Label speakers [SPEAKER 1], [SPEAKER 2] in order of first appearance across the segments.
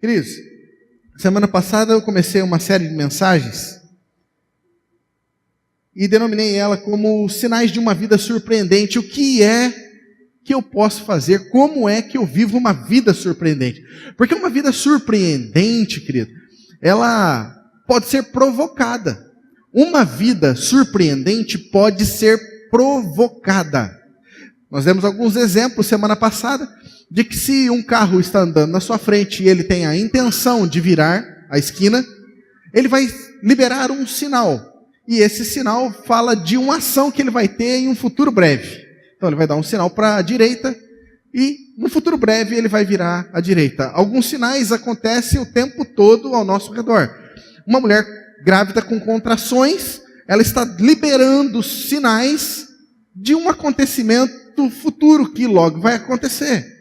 [SPEAKER 1] Queridos, semana passada eu comecei uma série de mensagens e denominei ela como sinais de uma vida surpreendente. O que é que eu posso fazer? Como é que eu vivo uma vida surpreendente? Porque uma vida surpreendente, querido, ela pode ser provocada. Uma vida surpreendente pode ser provocada. Nós demos alguns exemplos semana passada de que se um carro está andando na sua frente e ele tem a intenção de virar a esquina, ele vai liberar um sinal. E esse sinal fala de uma ação que ele vai ter em um futuro breve. Então ele vai dar um sinal para a direita e no futuro breve ele vai virar à direita. Alguns sinais acontecem o tempo todo ao nosso redor. Uma mulher grávida com contrações, ela está liberando sinais de um acontecimento futuro que logo vai acontecer.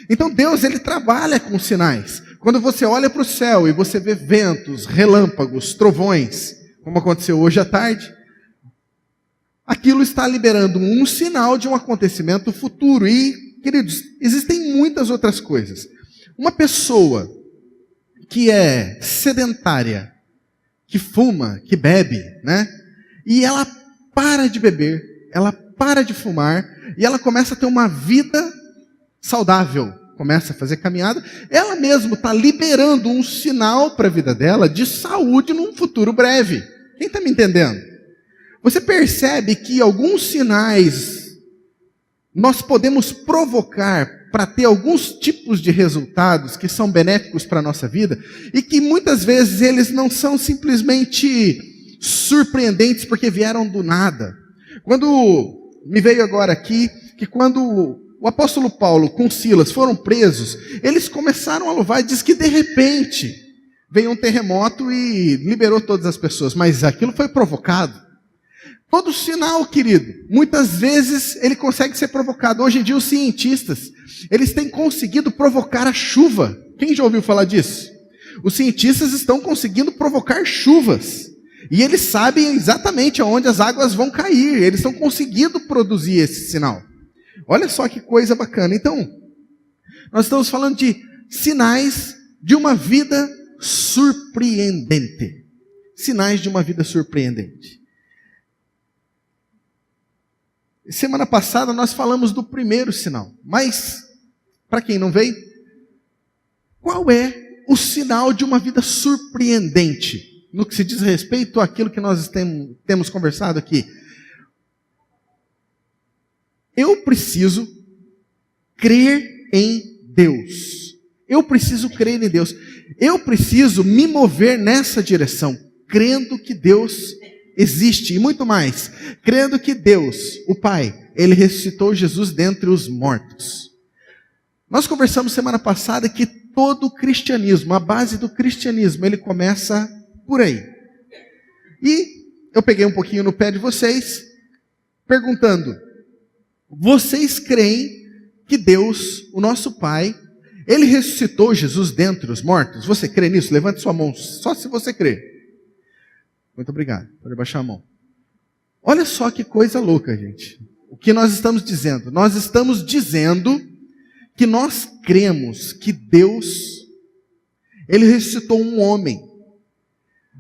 [SPEAKER 1] Então Deus, ele trabalha com sinais. Quando você olha para o céu e você vê ventos, relâmpagos, trovões, como aconteceu hoje à tarde, aquilo está liberando um sinal de um acontecimento futuro. E, queridos, existem muitas outras coisas. Uma pessoa que é sedentária, que fuma, que bebe, né? E ela para de beber, ela para de fumar, e ela começa a ter uma vida saudável, começa a fazer caminhada, ela mesma está liberando um sinal para a vida dela de saúde num futuro breve. Quem está me entendendo? Você percebe que alguns sinais nós podemos provocar para ter alguns tipos de resultados que são benéficos para a nossa vida e que muitas vezes eles não são simplesmente surpreendentes porque vieram do nada. Quando me veio agora aqui que quando o apóstolo Paulo com Silas foram presos, eles começaram a louvar e diz que de repente veio um terremoto e liberou todas as pessoas, mas aquilo foi provocado. Todo sinal, querido, muitas vezes ele consegue ser provocado. Hoje em dia os cientistas, eles têm conseguido provocar a chuva. Quem já ouviu falar disso? Os cientistas estão conseguindo provocar chuvas. E eles sabem exatamente aonde as águas vão cair. Eles estão conseguindo produzir esse sinal. Olha só que coisa bacana. Então, nós estamos falando de sinais de uma vida surpreendente. Sinais de uma vida surpreendente. Semana passada nós falamos do primeiro sinal. Mas, para quem não veio, qual é o sinal de uma vida surpreendente? No que se diz respeito àquilo que nós temos conversado aqui. Eu preciso crer em Deus. Eu preciso crer em Deus. Eu preciso me mover nessa direção, crendo que Deus existe. E muito mais, crendo que Deus, o Pai, Ele ressuscitou Jesus dentre os mortos. Nós conversamos semana passada que todo o cristianismo, a base do cristianismo, ele começa por aí. E eu peguei um pouquinho no pé de vocês, perguntando: vocês creem que Deus, o nosso Pai, Ele ressuscitou Jesus dentre os mortos? Você crê nisso? Levante sua mão, só se você crê. Muito obrigado, pode baixar a mão. Olha só que coisa louca, gente. O que nós estamos dizendo? Nós estamos dizendo que nós cremos que Deus, Ele ressuscitou um homem.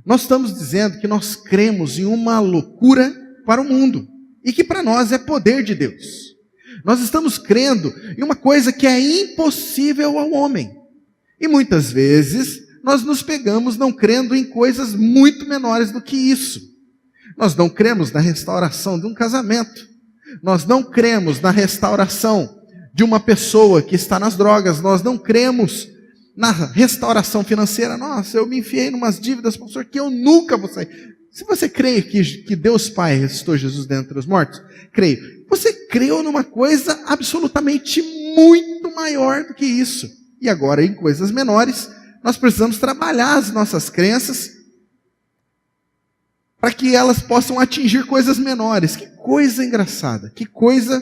[SPEAKER 1] Nós estamos dizendo que nós cremos em uma loucura para o mundo. E que para nós é poder de Deus. Nós estamos crendo em uma coisa que é impossível ao homem. E muitas vezes nós nos pegamos não crendo em coisas muito menores do que isso. Nós não cremos na restauração de um casamento. Nós não cremos na restauração de uma pessoa que está nas drogas. Nós não cremos na restauração financeira. Nossa, eu me enfiei em umas dívidas, professor, que eu nunca vou sair. Se você crê que Deus Pai ressuscitou Jesus dentre os mortos, creio. Você creu numa coisa absolutamente muito maior do que isso. E agora, em coisas menores, nós precisamos trabalhar as nossas crenças para que elas possam atingir coisas menores. Que coisa engraçada, que coisa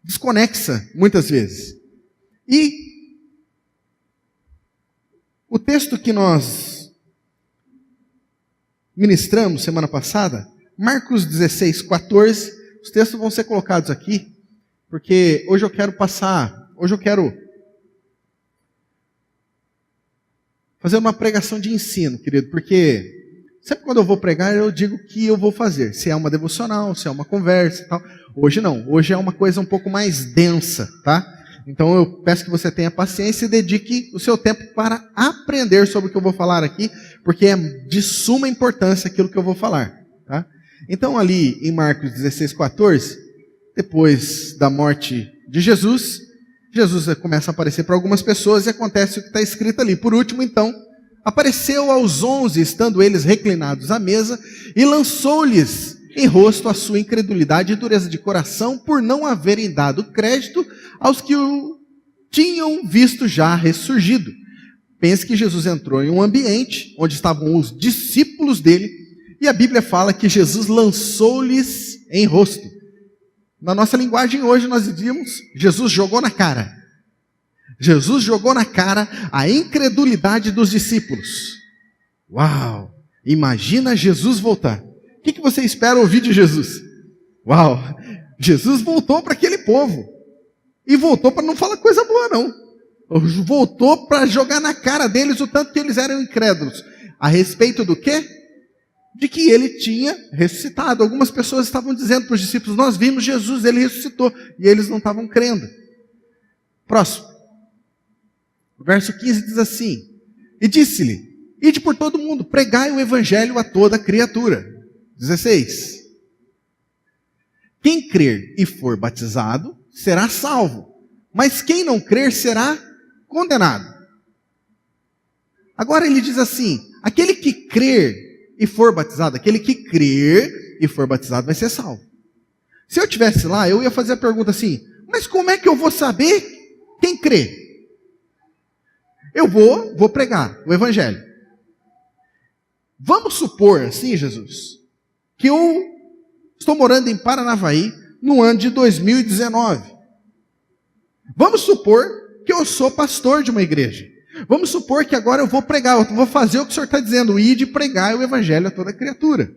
[SPEAKER 1] desconexa, muitas vezes. E o texto que nós ministramos semana passada, Marcos 16, 14, os textos vão ser colocados aqui, porque hoje eu quero fazer uma pregação de ensino, querido, porque sempre quando eu vou pregar, eu digo o que eu vou fazer. Se é uma devocional, se é uma conversa e tal. Hoje não, hoje é uma coisa um pouco mais densa, tá? Então eu peço que você tenha paciência e dedique o seu tempo para aprender sobre o que eu vou falar aqui, porque é de suma importância aquilo que eu vou falar, tá? Então ali em Marcos 16:14, depois da morte de Jesus, Jesus começa a aparecer para algumas pessoas e acontece o que está escrito ali. Por último, então, apareceu aos 11, estando eles reclinados à mesa, e lançou-lhes em rosto a sua incredulidade e dureza de coração, por não haverem dado crédito aos que o tinham visto já ressurgido. Pense que Jesus entrou em um ambiente onde estavam os discípulos dele, e a Bíblia fala que Jesus lançou-lhes em rosto. Na nossa linguagem hoje nós diríamos, Jesus jogou na cara. Jesus jogou na cara a incredulidade dos discípulos. Uau! Imagina Jesus voltar. O que você espera ouvir de Jesus? Uau! Jesus voltou para aquele povo. E voltou para não falar coisa boa, não. Voltou para jogar na cara deles o tanto que eles eram incrédulos. A respeito do quê? De que ele tinha ressuscitado. Algumas pessoas estavam dizendo para os discípulos, nós vimos Jesus, ele ressuscitou. E eles não estavam crendo. Próximo. O verso 15 diz assim, e disse-lhe, ide por todo mundo, pregai o evangelho a toda criatura. 16. Quem crer e for batizado, será salvo. Mas quem não crer, será condenado. Agora ele diz assim, aquele que crer e for batizado, aquele que crer e for batizado vai ser salvo. Se eu estivesse lá, eu ia fazer a pergunta assim, mas como é que eu vou saber quem crê? Eu vou pregar o evangelho. Vamos supor assim, Jesus, que eu estou morando em Paranavaí no ano de 2019. Vamos supor que eu sou pastor de uma igreja. Vamos supor que agora eu vou pregar, eu vou fazer o que o senhor está dizendo, ir de pregar o evangelho a toda criatura.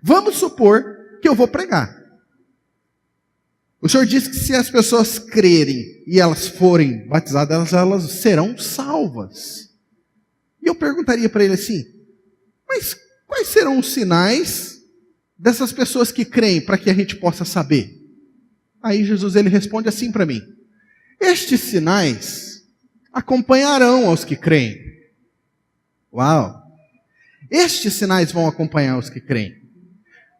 [SPEAKER 1] Vamos supor que eu vou pregar. O senhor disse que se as pessoas crerem e elas forem batizadas, elas serão salvas. E eu perguntaria para ele assim, mas quais serão os sinais dessas pessoas que creem para que a gente possa saber? Aí Jesus ele responde assim para mim, estes sinais acompanharão aos que creem. Uau! Estes sinais vão acompanhar os que creem.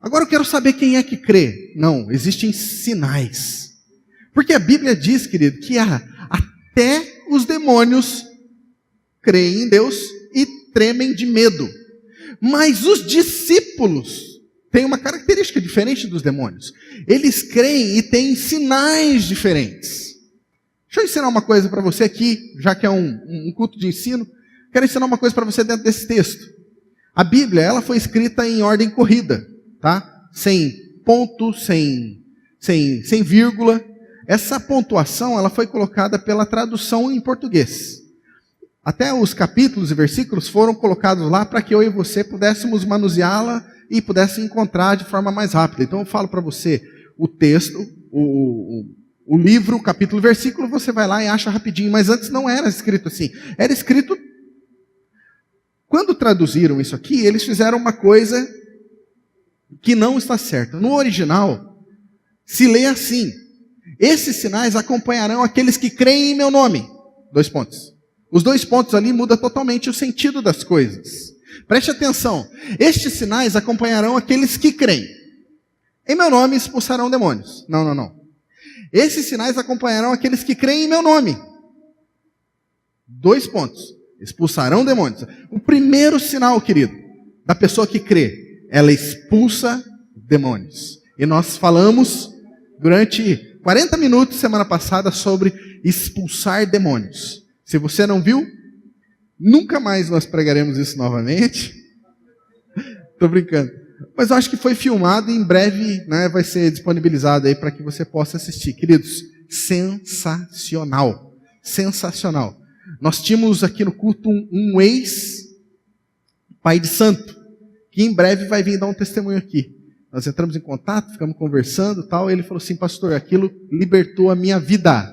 [SPEAKER 1] Agora eu quero saber quem é que crê. Não, existem sinais. Porque a Bíblia diz, querido, que até os demônios creem em Deus e tremem de medo. Mas os discípulos têm uma característica diferente dos demônios. Eles creem e têm sinais diferentes. Deixa eu ensinar uma coisa para você aqui, já que é um culto de ensino. Quero ensinar uma coisa para você dentro desse texto. A Bíblia, ela foi escrita em ordem corrida, tá? Sem ponto, sem vírgula. Essa pontuação, ela foi colocada pela tradução em português. Até os capítulos e versículos foram colocados lá para que eu e você pudéssemos manuseá-la e pudéssemos encontrar de forma mais rápida. Então eu falo para você o texto, o livro, o capítulo, o versículo, você vai lá e acha rapidinho. Mas antes não era escrito assim. Era escrito... Quando traduziram isso aqui, eles fizeram uma coisa que não está certa. No original, se lê assim: esses sinais acompanharão aqueles que creem em meu nome. 2 pontos. Os 2 pontos ali mudam totalmente o sentido das coisas. Preste atenção. Estes sinais acompanharão aqueles que creem. Em meu nome expulsarão demônios. Não. Esses sinais acompanharão aqueles que creem em meu nome. 2 pontos. Expulsarão demônios. O primeiro sinal, querido, da pessoa que crê, ela expulsa demônios. E nós falamos durante 40 minutos semana passada sobre expulsar demônios. Se você não viu, nunca mais nós pregaremos isso novamente. Estou brincando. Mas eu acho que foi filmado e em breve, né, vai ser disponibilizado aí para que você possa assistir. Queridos, sensacional. Sensacional. Nós tínhamos aqui no culto um ex-pai de santo, que em breve vai vir dar um testemunho aqui. Nós entramos em contato, ficamos conversando e tal, e ele falou assim: pastor, aquilo libertou a minha vida.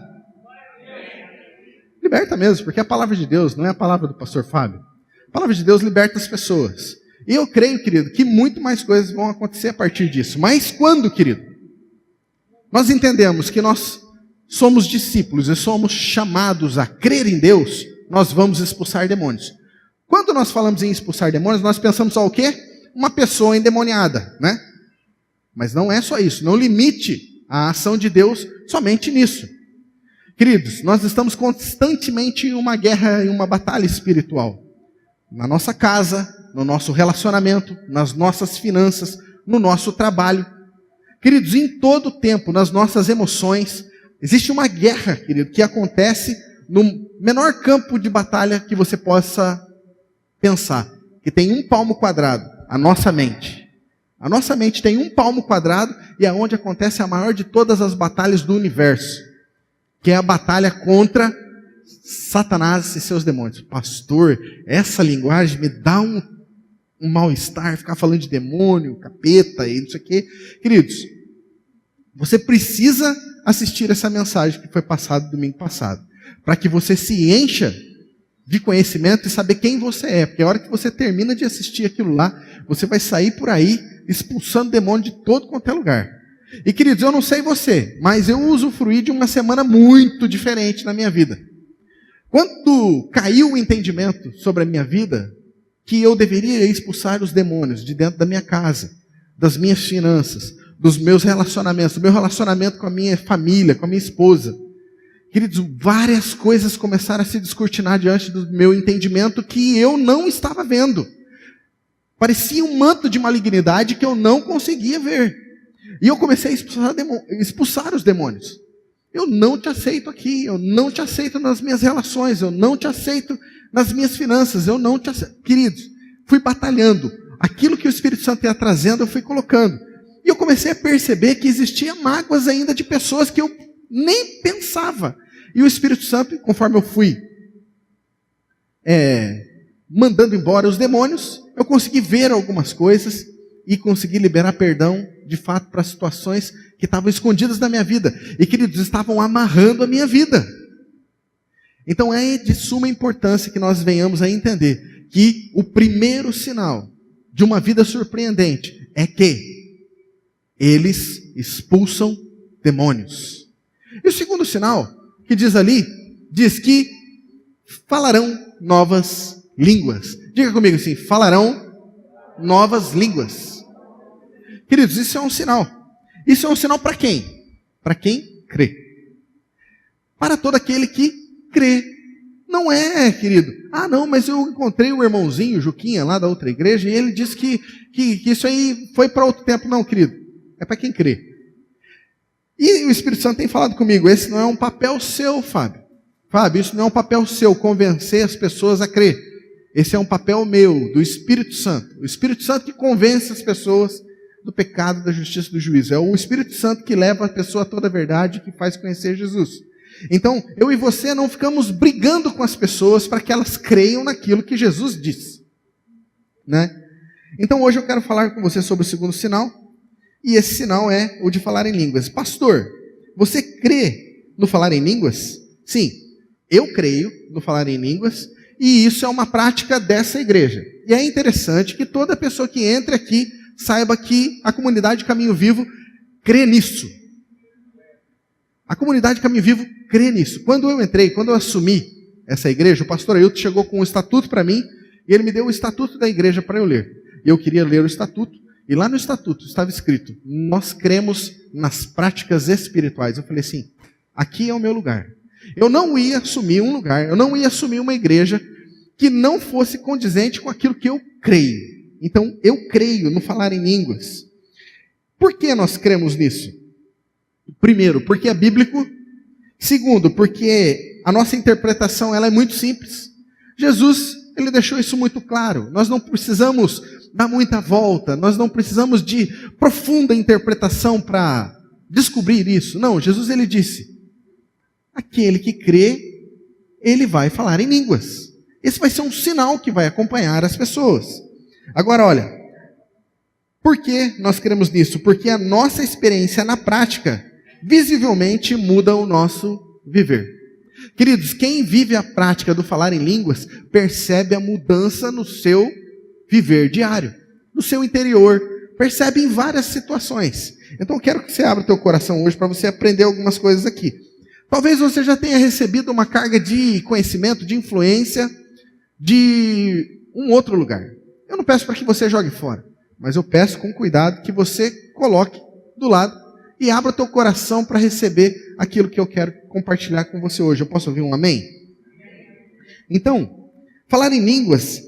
[SPEAKER 1] Liberta mesmo, porque é a palavra de Deus, não é a palavra do pastor Fábio. A palavra de Deus liberta as pessoas. E eu creio, querido, que muito mais coisas vão acontecer a partir disso. Mas quando, querido? Nós entendemos que nós somos discípulos e somos chamados a crer em Deus, nós vamos expulsar demônios. Quando nós falamos em expulsar demônios, nós pensamos só o quê? Uma pessoa endemoniada, né? Mas não é só isso. Não limite a ação de Deus somente nisso. Queridos, nós estamos constantemente em uma guerra, em uma batalha espiritual. Na nossa casa, no nosso relacionamento, nas nossas finanças, no nosso trabalho. Queridos, em todo o tempo, nas nossas emoções, existe uma guerra, querido, que acontece no menor campo de batalha que você possa pensar, que tem 1 palmo quadrado, a nossa mente. A nossa mente tem 1 palmo quadrado e é onde acontece a maior de todas as batalhas do universo, que é a batalha contra Satanás e seus demônios. Pastor, essa linguagem me dá um mal-estar, ficar falando de demônio, capeta e não sei o quê. Queridos, você precisa assistir essa mensagem que foi passada domingo passado, para que você se encha de conhecimento e saber quem você é, porque a hora que você termina de assistir aquilo lá, você vai sair por aí expulsando demônio de todo quanto é lugar. E queridos, eu não sei você, mas eu usufruí de uma semana muito diferente na minha vida. Quando caiu o entendimento sobre a minha vida, que eu deveria expulsar os demônios de dentro da minha casa, das minhas finanças, dos meus relacionamentos, do meu relacionamento com a minha família, com a minha esposa. Queridos, várias coisas começaram a se descortinar diante do meu entendimento que eu não estava vendo. Parecia um manto de malignidade que eu não conseguia ver. E eu comecei a expulsar os demônios. Eu não te aceito aqui, eu não te aceito nas minhas relações, eu não te aceito nas minhas finanças, eu não te aceito. Queridos, fui batalhando. Aquilo que o Espírito Santo ia trazendo, eu fui colocando. E eu comecei a perceber que existiam mágoas ainda de pessoas que eu nem pensava. E o Espírito Santo, conforme eu fui mandando embora os demônios, eu consegui ver algumas coisas e consegui liberar perdão, de fato, para situações que estavam escondidas na minha vida. E, queridos, estavam amarrando a minha vida. Então é de suma importância que nós venhamos a entender que o primeiro sinal de uma vida surpreendente é que eles expulsam demônios. E o segundo sinal, que diz ali, diz que falarão novas línguas. Diga comigo assim, falarão novas línguas. Queridos, isso é um sinal. Isso é um sinal para quem? Para quem crê. Para todo aquele que crê. Não é, querido. Ah, não, mas eu encontrei o irmãozinho, Juquinha, lá da outra igreja, e ele disse que isso aí foi para outro tempo. Não, querido. É para quem crê. E o Espírito Santo tem falado comigo, esse não é um papel seu, Fábio. Fábio, isso não é um papel seu, convencer as pessoas a crer. Esse é um papel meu, do Espírito Santo. O Espírito Santo que convence as pessoas do pecado, da justiça e do juízo. É o Espírito Santo que leva a pessoa a toda a verdade, que faz conhecer Jesus. Então, eu e você não ficamos brigando com as pessoas para que elas creiam naquilo que Jesus disse. Né? Então, hoje eu quero falar com você sobre o segundo sinal. E esse sinal é o de falar em línguas. Pastor, você crê no falar em línguas? Sim, eu creio no falar em línguas. E isso é uma prática dessa igreja. E é interessante que toda pessoa que entre aqui saiba que a comunidade Caminho Vivo crê nisso. A comunidade Caminho Vivo crê nisso. Quando eu entrei, quando eu assumi essa igreja, o pastor Ailton chegou com um estatuto para mim, e ele me deu o estatuto da igreja para eu ler. E eu queria ler o estatuto, e lá no estatuto estava escrito, nós cremos nas práticas espirituais. Eu falei assim, aqui é o meu lugar. Eu não ia assumir um lugar, eu não ia assumir uma igreja que não fosse condizente com aquilo que eu creio. Então, eu creio no falar em línguas. Por que nós cremos nisso? Primeiro, porque é bíblico. Segundo, porque a nossa interpretação ela é muito simples. Jesus, ele deixou isso muito claro. Nós não precisamos dar muita volta, nós não precisamos de profunda interpretação para descobrir isso. Não, Jesus ele disse, aquele que crê, ele vai falar em línguas. Esse vai ser um sinal que vai acompanhar as pessoas. Agora, olha, por que nós cremos nisso? Porque a nossa experiência na prática, visivelmente, muda o nosso viver. Queridos, quem vive a prática do falar em línguas, percebe a mudança no seu viver diário, no seu interior, percebe em várias situações. Então eu quero que você abra o teu coração hoje para você aprender algumas coisas aqui. Talvez você já tenha recebido uma carga de conhecimento, de influência, de um outro lugar. Eu não peço para que você jogue fora, mas eu peço com cuidado que você coloque do lado e abra o teu coração para receber aquilo que eu quero compartilhar com você hoje. Eu posso ouvir um amém? Então, falar em línguas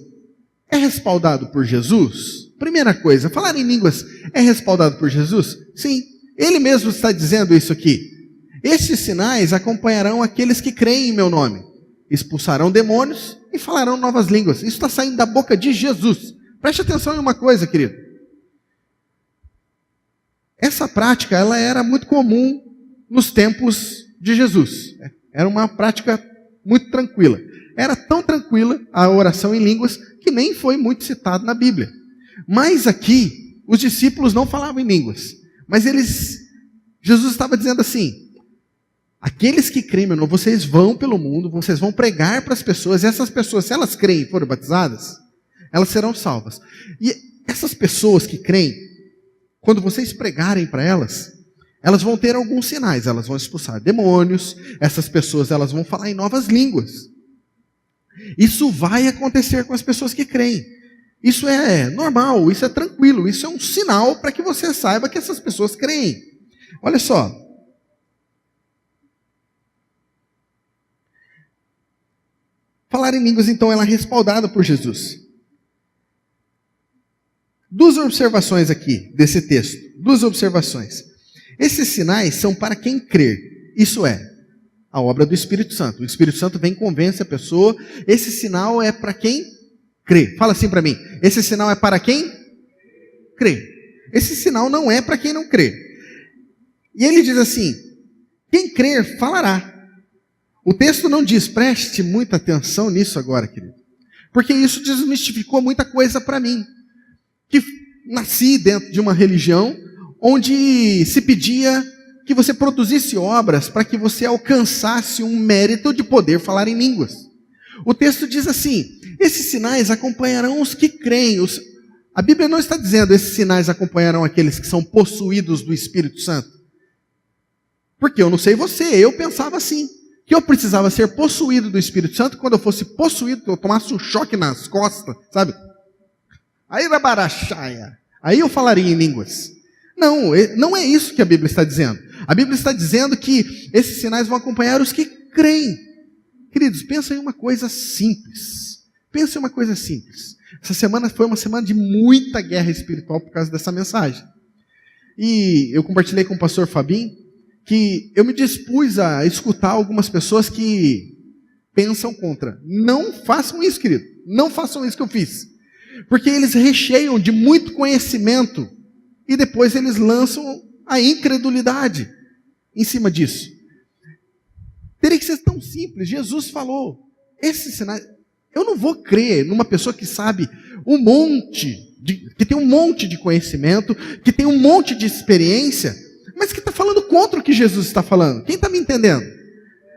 [SPEAKER 1] é respaldado por Jesus? Primeira coisa, falar em línguas é respaldado por Jesus? Sim, ele mesmo está dizendo isso aqui. Estes sinais acompanharão aqueles que creem em meu nome. Expulsarão demônios e falarão novas línguas. Isso está saindo da boca de Jesus. Preste atenção em uma coisa, querido. Essa prática, ela era muito comum nos tempos de Jesus. Era uma prática muito tranquila. Era tão tranquila a oração em línguas que nem foi muito citado na Bíblia. Mas aqui, os discípulos não falavam em línguas. Mas Jesus estava dizendo assim: aqueles que creem, meu nome, vocês vão pelo mundo, vocês vão pregar para as pessoas, e essas pessoas, se elas creem e forem batizadas, elas serão salvas. E essas pessoas que creem, quando vocês pregarem para elas, elas vão ter alguns sinais, elas vão expulsar demônios, essas pessoas elas vão falar em novas línguas. Isso vai acontecer com as pessoas que creem. Isso é normal, isso é tranquilo, isso é um sinal para que você saiba que essas pessoas creem. Olha só. Falar em línguas, então, ela é respaldada por Jesus. Duas observações aqui desse texto. Duas observações. Esses sinais são para quem crer. Isso é, a obra do Espírito Santo. O Espírito Santo vem e convence a pessoa. Esse sinal é para quem crê. Fala assim para mim. Esse sinal é para quem crê. Esse sinal não é para quem não crê. E ele diz assim: quem crer falará. O texto não diz, preste muita atenção nisso agora, querido. Porque isso desmistificou muita coisa para mim. Que nasci dentro de uma religião onde se pedia que você produzisse obras para que você alcançasse um mérito de poder falar em línguas. O texto diz assim: esses sinais acompanharão os que creem. A Bíblia não está dizendo esses sinais acompanharão aqueles que são possuídos do Espírito Santo. Porque eu não sei você, eu pensava assim, que eu precisava ser possuído do Espírito Santo. Quando eu fosse possuído, eu tomasse um choque nas costas, sabe? Aí aí eu falaria em línguas. Não, não é isso que a Bíblia está dizendo. A Bíblia está dizendo que esses sinais vão acompanhar os que creem. Queridos, pensa em uma coisa simples. Pensa em uma coisa simples. Essa semana foi uma semana de muita guerra espiritual por causa dessa mensagem. E eu compartilhei com o pastor Fabinho que eu me dispus a escutar algumas pessoas que pensam contra. Não façam isso, querido. Não façam isso que eu fiz. Porque eles recheiam de muito conhecimento e depois eles lançam a incredulidade em cima disso. Teria que ser tão simples. Jesus falou, esses sinais, eu não vou crer numa pessoa que sabe que tem um monte de conhecimento, que tem um monte de experiência, mas que está falando contra o que Jesus está falando. Quem está me entendendo?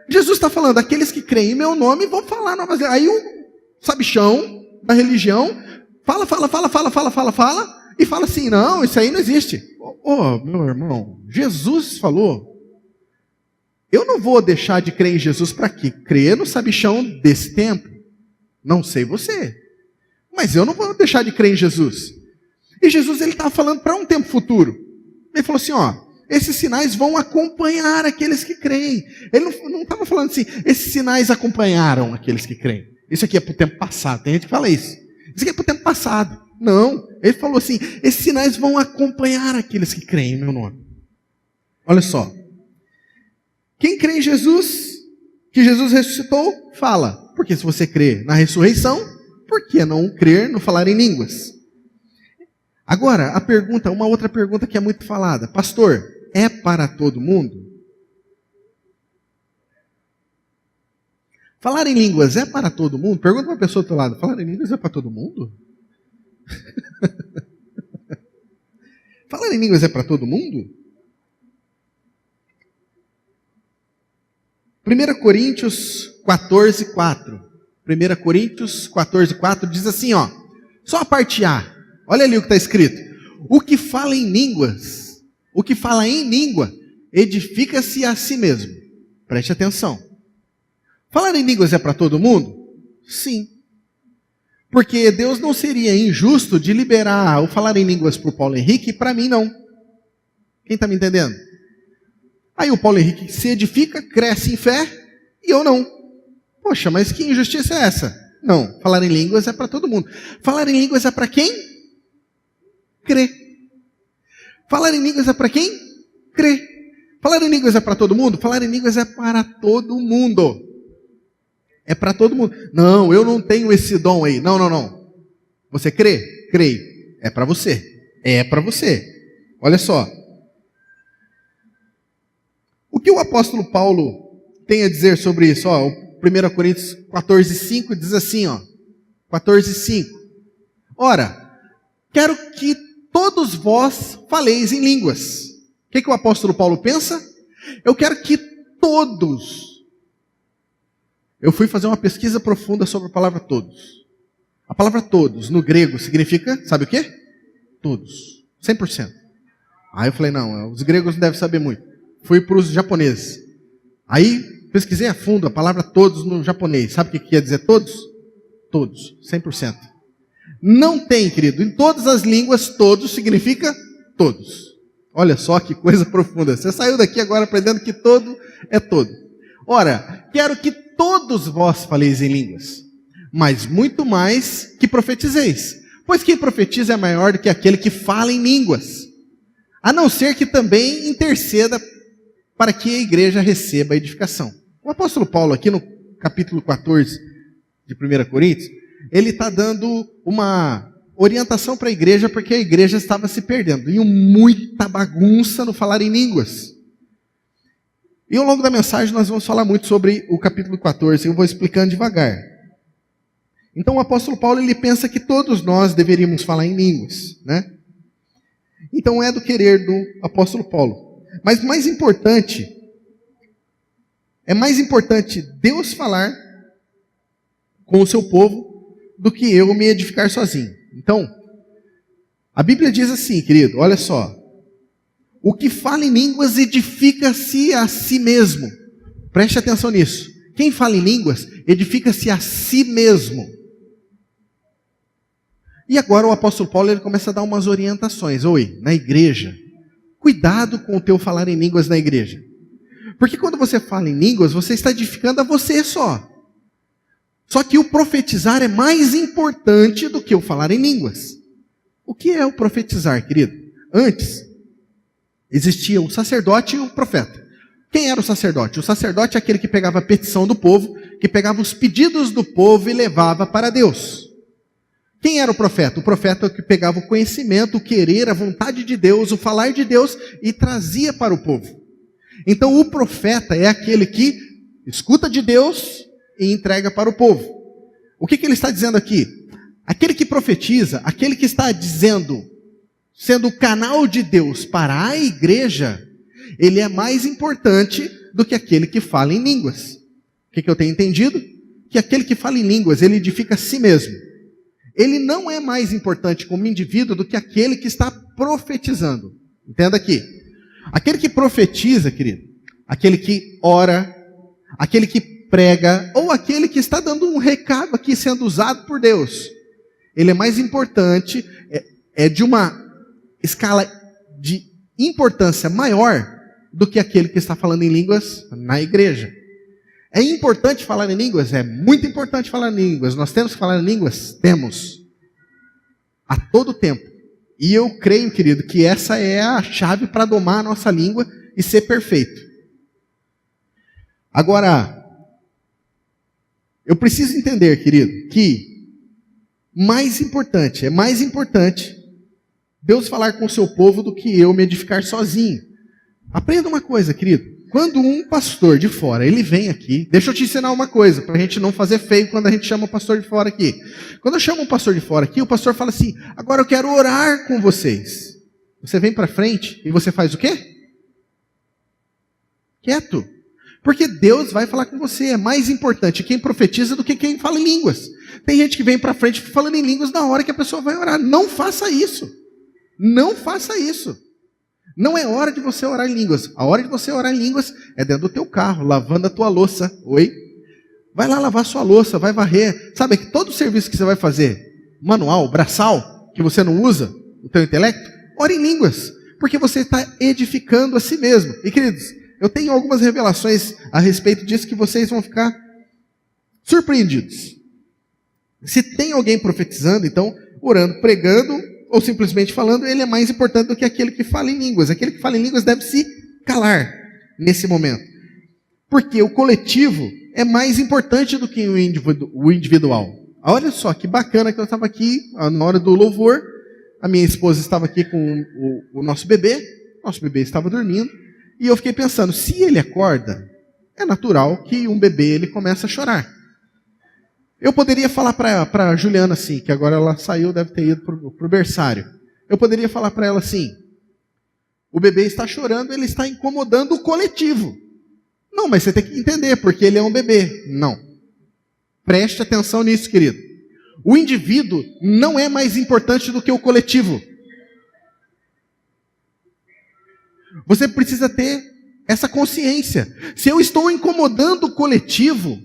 [SPEAKER 1] Jesus está falando, aqueles que creem em meu nome vão falar novas línguas. Aí um sabichão da religião fala, e fala assim, não, isso aí não existe. Meu irmão, Jesus falou, eu não vou deixar de crer em Jesus para quê? Crer no sabichão desse tempo. Não sei você, mas eu não vou deixar de crer em Jesus. E Jesus, ele estava falando para um tempo futuro. Ele falou assim, esses sinais vão acompanhar aqueles que creem. Ele não estava falando assim, esses sinais acompanharam aqueles que creem. Isso aqui é para o tempo passado, tem gente que fala isso. Isso aqui é para o tempo passado. Não, ele falou assim, esses sinais vão acompanhar aqueles que creem em meu nome. Olha só. Quem crê em Jesus, que Jesus ressuscitou, fala. Porque se você crê na ressurreição, por que não crer no falar em línguas? Agora, uma outra pergunta que é muito falada. Pastor, é para todo mundo? Falar em línguas é para todo mundo? Pergunta para uma pessoa do teu lado, falar em línguas é para todo mundo? Falar em línguas é para todo mundo? 1 Coríntios 14, 4. 1 Coríntios 14, 4 diz assim, ó. Só a parte A. Olha ali o que está escrito. O que fala em línguas, edifica-se a si mesmo. Preste atenção. Falar em línguas é para todo mundo? Sim. Porque Deus não seria injusto de liberar o falar em línguas para o Paulo Henrique e para mim não. Quem está me entendendo? Aí o Paulo Henrique se edifica, cresce em fé e eu não. Poxa, mas que injustiça é essa? Não, falar em línguas é para todo mundo. Falar em línguas é para quem? Crê. Falar em línguas é para quem? Crê. Falar em línguas é para todo mundo? Falar em línguas é para todo mundo. É para todo mundo. Não, eu não tenho esse dom aí. Não. Você crê? Creio. É para você. É para você. Olha só. O que o apóstolo Paulo tem a dizer sobre isso? Ó, 1 Coríntios 14, 5 diz assim, ó. 14, 5. Ora, quero que todos vós faleis em línguas. O que o apóstolo Paulo pensa? Eu quero que todos. Eu fui fazer uma pesquisa profunda sobre a palavra todos. A palavra todos, no grego, significa, sabe o quê? Todos. 100%. Aí eu falei, não, os gregos não devem saber muito. Fui para os japoneses. Aí pesquisei a fundo a palavra todos no japonês. Sabe o que quer dizer todos? Todos. 100%. Não tem, querido. Em todas as línguas, todos significa todos. Olha só que coisa profunda. Você saiu daqui agora aprendendo que todo é todo. Ora, quero que todos vós faleis em línguas, mas muito mais que profetizeis. Pois quem profetiza é maior do que aquele que fala em línguas, a não ser que também interceda para que a igreja receba a edificação. O apóstolo Paulo, aqui no capítulo 14 de 1 Coríntios, ele está dando uma orientação para a igreja, porque a igreja estava se perdendo. E muita bagunça no falar em línguas. E ao longo da mensagem nós vamos falar muito sobre o capítulo 14, eu vou explicando devagar. Então o apóstolo Paulo, ele pensa que todos nós deveríamos falar em línguas, né? Então é do querer do apóstolo Paulo. Mas mais importante Deus falar com o seu povo do que eu me edificar sozinho. Então, a Bíblia diz assim, querido, olha só. O que fala em línguas edifica-se a si mesmo. Preste atenção nisso. Quem fala em línguas edifica-se a si mesmo. E agora o apóstolo Paulo, ele começa a dar umas orientações. Oi, na igreja, cuidado com o teu falar em línguas na igreja. Porque quando você fala em línguas, você está edificando a você só. Só que o profetizar é mais importante do que o falar em línguas. O que é o profetizar, querido? Antes, existia o sacerdote e o profeta. Quem era o sacerdote? O sacerdote é aquele que pegava a petição do povo, que pegava os pedidos do povo e levava para Deus. Quem era o profeta? O profeta é o que pegava o conhecimento, o querer, a vontade de Deus, o falar de Deus e trazia para o povo. Então o profeta é aquele que escuta de Deus e entrega para o povo. O que ele está dizendo aqui? Aquele que profetiza, aquele que está dizendo, sendo o canal de Deus para a igreja, ele é mais importante do que aquele que fala em línguas. O que eu tenho entendido? Que aquele que fala em línguas, ele edifica a si mesmo. Ele não é mais importante como indivíduo do que aquele que está profetizando. Entenda aqui. Aquele que profetiza, querido, aquele que ora, aquele que prega, ou aquele que está dando um recado aqui sendo usado por Deus, ele é mais importante, é de uma escala de importância maior do que aquele que está falando em línguas na igreja. É importante falar em línguas? É muito importante falar em línguas. Nós temos que falar em línguas? Temos. A todo tempo. E eu creio, querido, que essa é a chave para domar a nossa língua e ser perfeito. Agora, eu preciso entender, querido, que é mais importante Deus falar com o seu povo do que eu me edificar sozinho. Aprenda uma coisa, querido. Quando um pastor de fora, ele vem aqui, deixa eu te ensinar uma coisa, para a gente não fazer feio quando a gente chama o pastor de fora aqui. Quando eu chamo um pastor de fora aqui, o pastor fala assim, agora eu quero orar com vocês. Você vem para frente e você faz o quê? Quieto. Porque Deus vai falar com você. É mais importante quem profetiza do que quem fala em línguas. Tem gente que vem para frente falando em línguas na hora que a pessoa vai orar. Não faça isso. Não faça isso. Não é hora de você orar em línguas. A hora de você orar em línguas é dentro do teu carro, lavando a tua louça. Oi? Vai lá lavar a sua louça, vai varrer. Sabe que todo serviço que você vai fazer, manual, braçal, que você não usa, o teu intelecto, ore em línguas. Porque você está edificando a si mesmo. E queridos, eu tenho algumas revelações a respeito disso que vocês vão ficar surpreendidos. Se tem alguém profetizando, então, orando, pregando, ou simplesmente falando, ele é mais importante do que aquele que fala em línguas. Aquele que fala em línguas deve se calar nesse momento. Porque o coletivo é mais importante do que o individual. Olha só, que bacana que eu estava aqui na hora do louvor. A minha esposa estava aqui com o nosso bebê estava dormindo, e eu fiquei pensando, se ele acorda, é natural que um bebê ele começa a chorar. Eu poderia falar para a Juliana assim, que agora ela saiu, deve ter ido para o berçário. Eu poderia falar para ela assim, o bebê está chorando, ele está incomodando o coletivo. Não, mas você tem que entender, porque ele é um bebê. Não. Preste atenção nisso, querido. O indivíduo não é mais importante do que o coletivo. Você precisa ter essa consciência. Se eu estou incomodando o coletivo,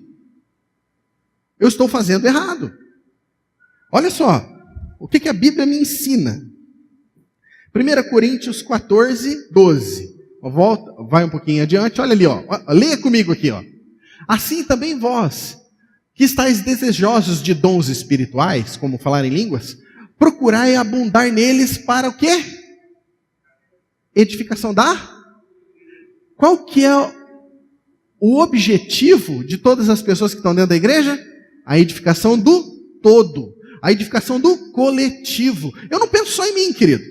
[SPEAKER 1] eu estou fazendo errado. Olha só, o que a Bíblia me ensina. 1 Coríntios 14, 12. Volta, vai um pouquinho adiante, olha ali, ó. Leia comigo aqui, ó. Assim também vós, que estáis desejosos de dons espirituais, como falar em línguas, procurai abundar neles para o quê? Edificação da? Qual que é o objetivo de todas as pessoas que estão dentro da igreja? A edificação do todo. A edificação do coletivo. Eu não penso só em mim, querido.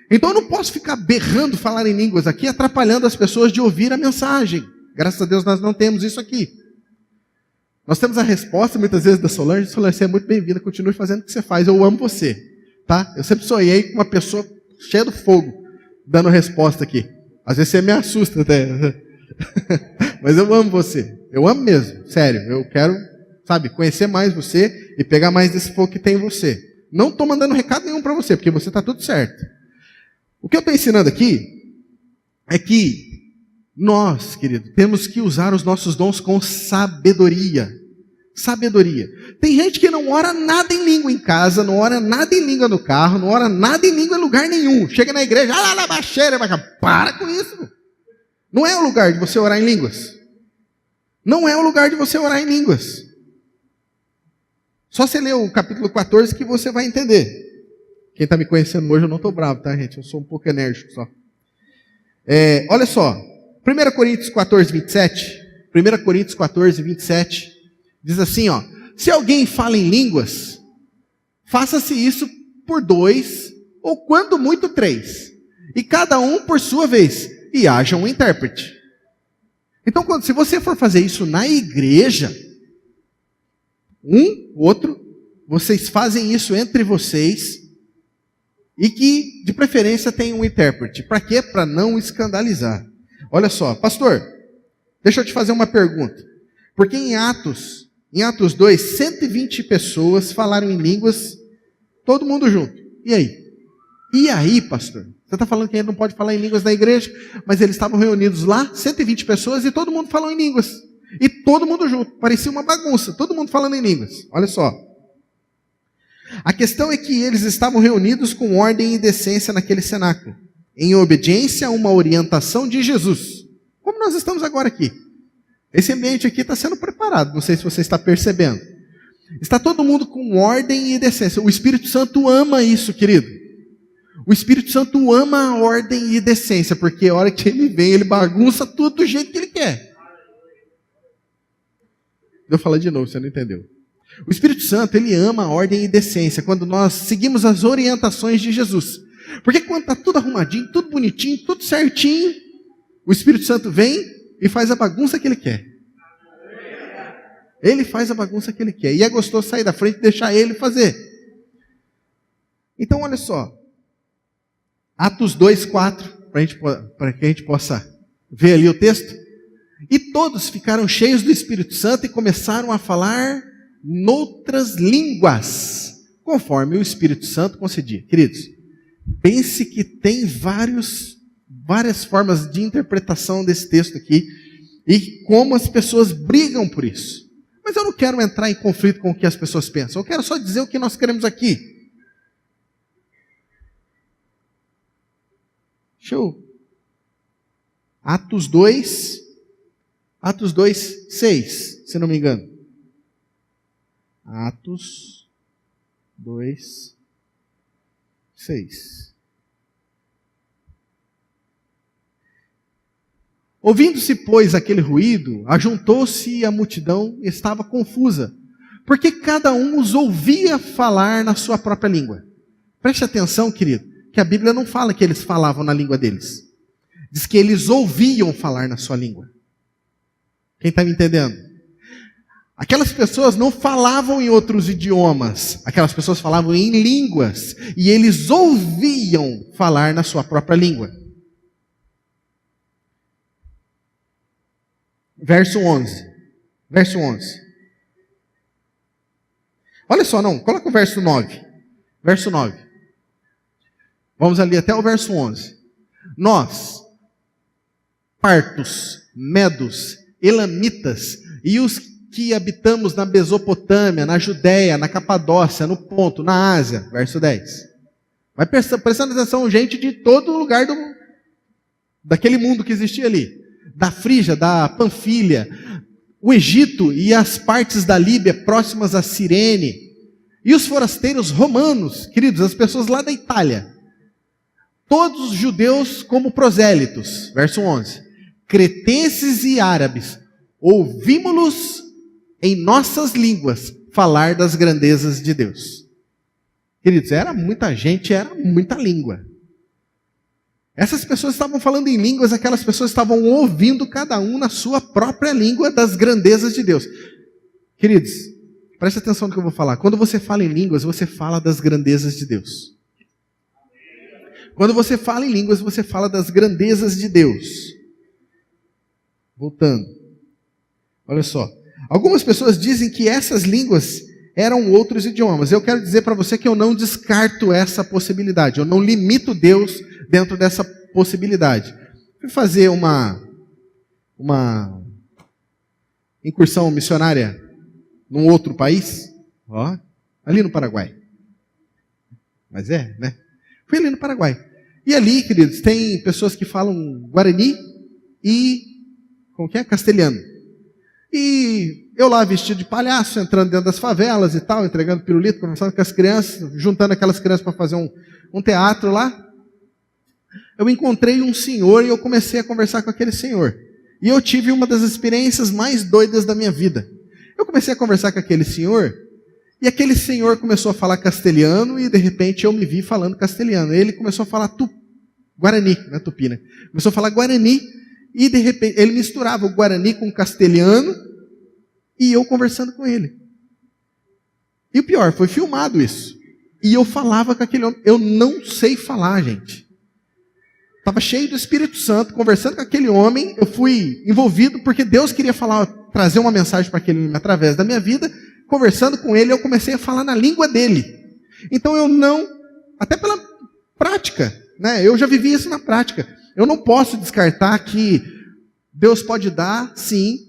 [SPEAKER 1] Então eu não posso ficar berrando falar em línguas aqui, atrapalhando as pessoas de ouvir a mensagem. Graças a Deus nós não temos isso aqui. Nós temos a resposta muitas vezes da Solange. Solange, você é muito bem-vinda, continue fazendo o que você faz, eu amo você. Tá? Eu sempre sonhei com uma pessoa cheia do fogo, dando resposta aqui. Às vezes você me assusta até. Mas eu amo você. Eu amo mesmo, sério. Eu quero, sabe, conhecer mais você e pegar mais desse fogo que tem em você. Não estou mandando recado nenhum para você, porque você está tudo certo. O que eu estou ensinando aqui é que nós, querido, temos que usar os nossos dons com sabedoria. Sabedoria. Tem gente que não ora nada em língua em casa, não ora nada em língua no carro, não ora nada em língua em lugar nenhum. Chega na igreja, para com isso. Não é o lugar de você orar em línguas. Não é o lugar de você orar em línguas. Só você ler o capítulo 14 que você vai entender. Quem está me conhecendo hoje, eu não estou bravo, tá, gente? Eu sou um pouco enérgico só. Olha só. 1 Coríntios 14, 27. 1 Coríntios 14, 27. Diz assim, ó. Se alguém fala em línguas, faça-se isso por 2, ou quando muito 3. E cada um por sua vez. E haja um intérprete. Então, se você for fazer isso na igreja, outro, vocês fazem isso entre vocês, e que, de preferência, tenha um intérprete. Para quê? Para não escandalizar. Olha só, pastor, deixa eu te fazer uma pergunta. Porque em Atos 2, 120 pessoas falaram em línguas, todo mundo junto. E aí? E aí, pastor? Você está falando que ele não pode falar em línguas na igreja, mas eles estavam reunidos lá, 120 pessoas, e todo mundo falou em línguas. E todo mundo junto. Parecia uma bagunça, todo mundo falando em línguas. Olha só. A questão é que eles estavam reunidos com ordem e decência naquele cenáculo, em obediência a uma orientação de Jesus. Como nós estamos agora aqui. Esse ambiente aqui está sendo preparado, não sei se você está percebendo. Está todo mundo com ordem e decência. O Espírito Santo ama isso, querido. O Espírito Santo ama a ordem e decência, porque a hora que ele vem, ele bagunça tudo do jeito que ele quer. Vou falar de novo, você não entendeu. O Espírito Santo, ele ama a ordem e decência, quando nós seguimos as orientações de Jesus. Porque quando está tudo arrumadinho, tudo bonitinho, tudo certinho, o Espírito Santo vem e faz a bagunça que ele quer. Ele faz a bagunça que ele quer. E é gostoso sair da frente e deixar ele fazer. Então, olha só. Atos 2, 4, para que a gente possa ver ali o texto. E todos ficaram cheios do Espírito Santo e começaram a falar noutras línguas, conforme o Espírito Santo concedia. Queridos, pense que tem várias formas de interpretação desse texto aqui, e como as pessoas brigam por isso. Mas eu não quero entrar em conflito com o que as pessoas pensam, eu quero só dizer o que nós queremos aqui. Atos 2, 6, se não me engano. Atos 2, 6. Ouvindo-se, pois, aquele ruído, ajuntou-se a multidão e estava confusa, porque cada um os ouvia falar na sua própria língua. Preste atenção, querido, que a Bíblia não fala que eles falavam na língua deles. Diz que eles ouviam falar na sua língua. Quem está me entendendo? Aquelas pessoas não falavam em outros idiomas, aquelas pessoas falavam em línguas, e eles ouviam falar na sua própria língua. Verso 11. Olha só, não, coloca o verso 9. Verso 9. Vamos ali até o verso 11. Nós, partos, medos, elamitas e os que habitamos na Mesopotâmia, na Judéia, na Capadócia, no Ponto, na Ásia. Verso 10. Vai prestando atenção, gente de todo lugar daquele mundo que existia ali. Da Frígia, da Panfilha, o Egito e as partes da Líbia próximas a Cirene, e os forasteiros romanos, queridos, as pessoas lá da Itália, todos os judeus como prosélitos, verso 11, cretenses e árabes, ouvimos-los em nossas línguas falar das grandezas de Deus. Queridos, era muita gente, era muita língua. Essas pessoas estavam falando em línguas, aquelas pessoas estavam ouvindo cada um na sua própria língua das grandezas de Deus. Queridos, preste atenção no que eu vou falar. Quando você fala em línguas, você fala das grandezas de Deus. Quando você fala em línguas, você fala das grandezas de Deus. Voltando. Olha só. Algumas pessoas dizem que essas línguas eram outros idiomas. Eu quero dizer para você que eu não descarto essa possibilidade. Eu não limito Deus dentro dessa possibilidade. Fui fazer uma incursão missionária num outro país, ali no Paraguai. Mas né? Fui ali no Paraguai. E ali, queridos, tem pessoas que falam guarani e, como que é? Castelhano. E eu lá vestido de palhaço, entrando dentro das favelas e tal, entregando pirulito, conversando com as crianças, juntando aquelas crianças para fazer um teatro lá. Eu encontrei um senhor e eu comecei a conversar com aquele senhor. E eu tive uma das experiências mais doidas da minha vida. Eu comecei a conversar com aquele senhor, e aquele senhor começou a falar castelhano, e de repente eu me vi falando castelhano. Ele começou a falar guarani, não é tupi, né? Começou a falar guarani, e de repente ele misturava o guarani com o castelhano, e eu conversando com ele. E o pior, foi filmado isso. E eu falava com aquele homem. Eu não sei falar, gente. Estava cheio do Espírito Santo, conversando com aquele homem. Eu fui envolvido porque Deus queria trazer uma mensagem para aquele homem através da minha vida. Conversando com ele, eu comecei a falar na língua dele. Então eu não, até pela prática, né? Eu já vivi isso na prática. Eu não posso descartar que Deus pode dar, sim,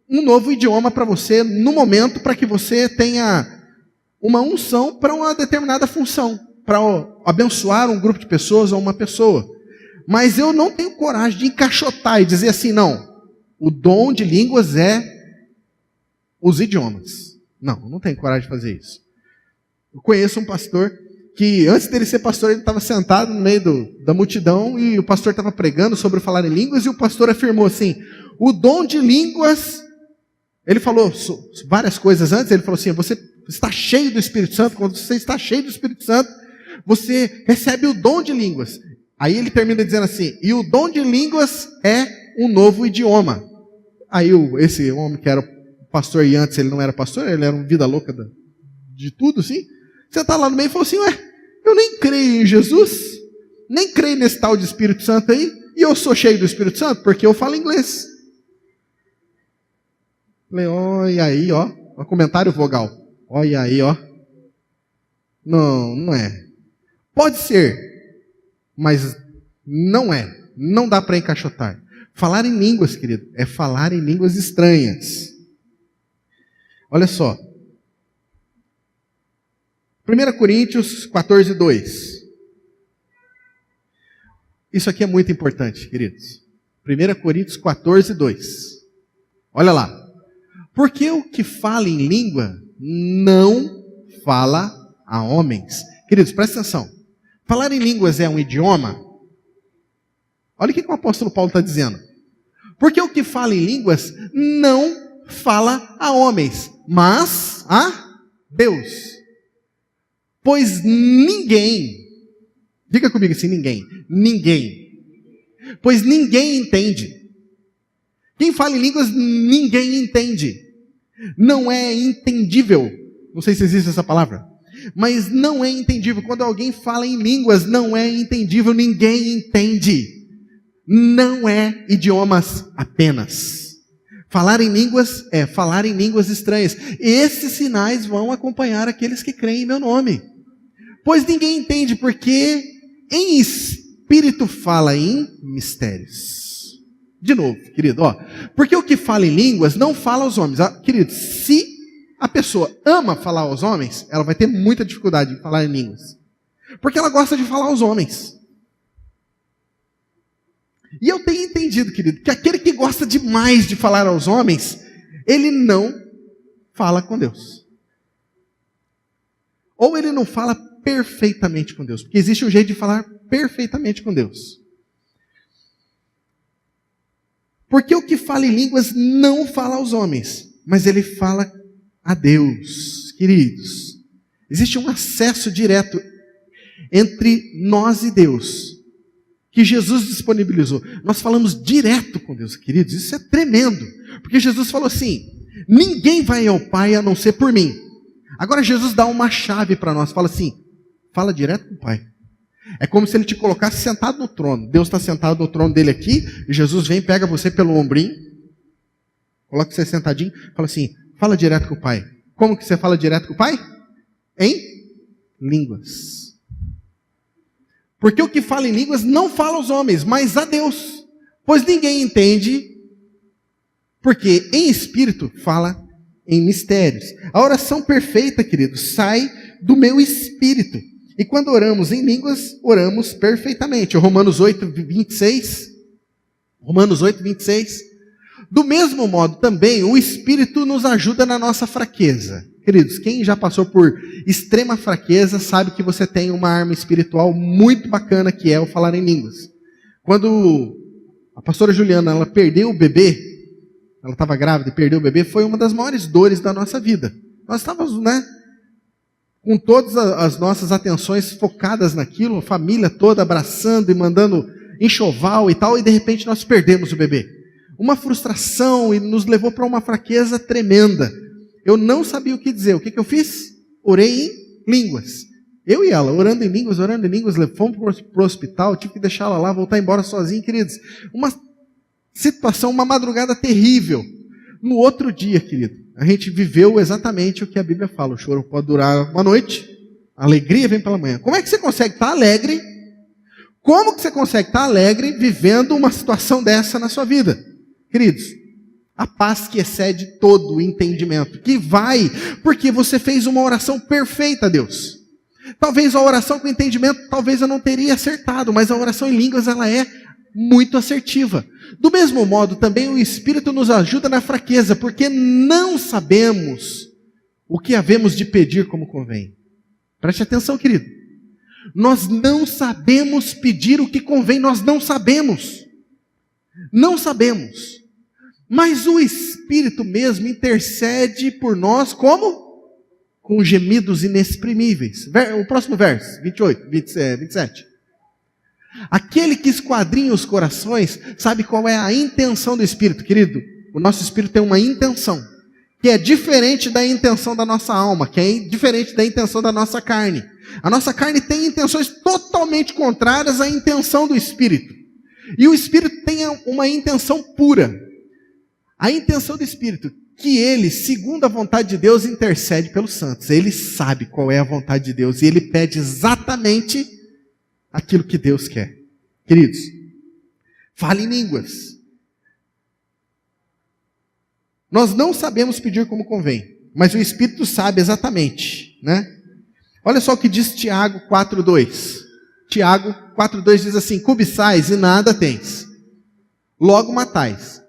[SPEAKER 1] um novo idioma para você no momento, para que você tenha uma unção para uma determinada função, para abençoar um grupo de pessoas ou uma pessoa. Mas eu não tenho coragem de encaixotar e dizer assim, não, o dom de línguas é os idiomas. Não, não tenho coragem de fazer isso. Eu conheço um pastor que, antes dele ser pastor, ele estava sentado no meio da multidão e o pastor estava pregando sobre falar em línguas e o pastor afirmou assim, o dom de línguas, ele falou várias coisas antes, ele falou assim, você está cheio do Espírito Santo, quando você está cheio do Espírito Santo, você recebe o dom de línguas. Aí ele termina dizendo assim, e o dom de línguas é um novo idioma. Aí esse homem que era pastor e antes ele não era pastor, ele era um vida louca de tudo, sim. Você está lá no meio e falou assim, eu nem creio em Jesus, nem creio nesse tal de Espírito Santo aí, e eu sou cheio do Espírito Santo porque eu falo inglês. Falei, olha aí, ó. Um comentário vogal. Olha aí, ó. Não, não é. Pode ser, mas não é. Não dá para encaixotar. Falar em línguas, querido, é falar em línguas estranhas. Olha só. 1 Coríntios 14, 2. Isso aqui é muito importante, queridos. 1 Coríntios 14, 2. Olha lá. Porque o que fala em língua não fala a homens. Queridos, presta atenção. Falar em línguas é um idioma? Olha o que o apóstolo Paulo está dizendo. Porque o que fala em línguas não fala a homens, mas a Deus. Pois ninguém, diga comigo assim, ninguém. Pois ninguém entende. Quem fala em línguas, ninguém entende. Não é entendível. Não sei se existe essa palavra. Mas não é entendível. Quando alguém fala em línguas, não é entendível. Ninguém entende. Não é idiomas apenas. Falar em línguas é falar em línguas estranhas. Esses sinais vão acompanhar aqueles que creem em meu nome. Pois ninguém entende, porque em espírito fala em mistérios. De novo, querido, ó. Porque o que fala em línguas não fala aos homens. Querido, se a pessoa ama falar aos homens, ela vai ter muita dificuldade em falar em línguas. Porque ela gosta de falar aos homens. E eu tenho entendido, querido, que aquele que gosta demais de falar aos homens, ele não fala com Deus. Ou ele não fala perfeitamente com Deus. Porque existe um jeito de falar perfeitamente com Deus. Porque o que fala em línguas não fala aos homens, mas ele fala a Deus. Queridos, existe um acesso direto entre nós e Deus, que Jesus disponibilizou. Nós falamos direto com Deus, queridos, isso é tremendo. Porque Jesus falou assim, ninguém vai ao Pai a não ser por mim. Agora Jesus dá uma chave para nós, fala assim, fala direto com o Pai. É como se ele te colocasse sentado no trono. Deus está sentado no trono dele aqui, e Jesus vem, pega você pelo ombrinho, coloca você sentadinho, fala assim, fala direto com o Pai. Como que você fala direto com o Pai? Em línguas. Porque o que fala em línguas não fala aos homens, mas a Deus. Pois ninguém entende, porque em espírito fala em mistérios. A oração perfeita, querido, sai do meu espírito. E quando oramos em línguas, oramos perfeitamente. Romanos 8, 26. Romanos 8, 26. Do mesmo modo também, o Espírito nos ajuda na nossa fraqueza. Queridos, quem já passou por extrema fraqueza sabe que você tem uma arma espiritual muito bacana, que é o falar em línguas. Quando a pastora Juliana, ela perdeu o bebê, ela estava grávida e perdeu o bebê, foi uma das maiores dores da nossa vida. Nós estávamos, com todas as nossas atenções focadas naquilo, a família toda abraçando e mandando enxoval e tal, e de repente nós perdemos o bebê. Uma frustração, e nos levou para uma fraqueza tremenda. Eu não sabia o que dizer. O que eu fiz? Orei em línguas. Eu e ela, orando em línguas, fomos para o hospital, tive que deixá-la lá, voltar embora sozinho, queridos. Uma situação, uma madrugada terrível. No outro dia, querido, a gente viveu exatamente o que a Bíblia fala. O choro pode durar uma noite, a alegria vem pela manhã. Como é que você consegue estar alegre? Como que você consegue estar alegre vivendo uma situação dessa na sua vida? Queridos, a paz que excede todo o entendimento, que vai, porque você fez uma oração perfeita a Deus. Talvez a oração com entendimento, talvez eu não teria acertado, mas a oração em línguas, ela é muito assertiva. Do mesmo modo, também o Espírito nos ajuda na fraqueza, porque não sabemos o que havemos de pedir como convém. Preste atenção, querido. Nós não sabemos pedir o que convém, nós não sabemos. Não sabemos. Mas o Espírito mesmo intercede por nós como? Com gemidos inexprimíveis. O próximo verso, 28, 27. Aquele que esquadrinha os corações sabe qual é a intenção do Espírito, querido. O nosso Espírito tem uma intenção, que é diferente da intenção da nossa alma, que é diferente da intenção da nossa carne. A nossa carne tem intenções totalmente contrárias à intenção do Espírito. E o Espírito tem uma intenção pura. A intenção do Espírito, que ele, segundo a vontade de Deus, intercede pelos santos. Ele sabe qual é a vontade de Deus e ele pede exatamente aquilo que Deus quer. Queridos, fale em línguas. Nós não sabemos pedir como convém, mas o Espírito sabe exatamente, né? Olha só o que diz Tiago 4:2. Tiago 4:2 diz assim: cobiçais e nada tens, logo matais.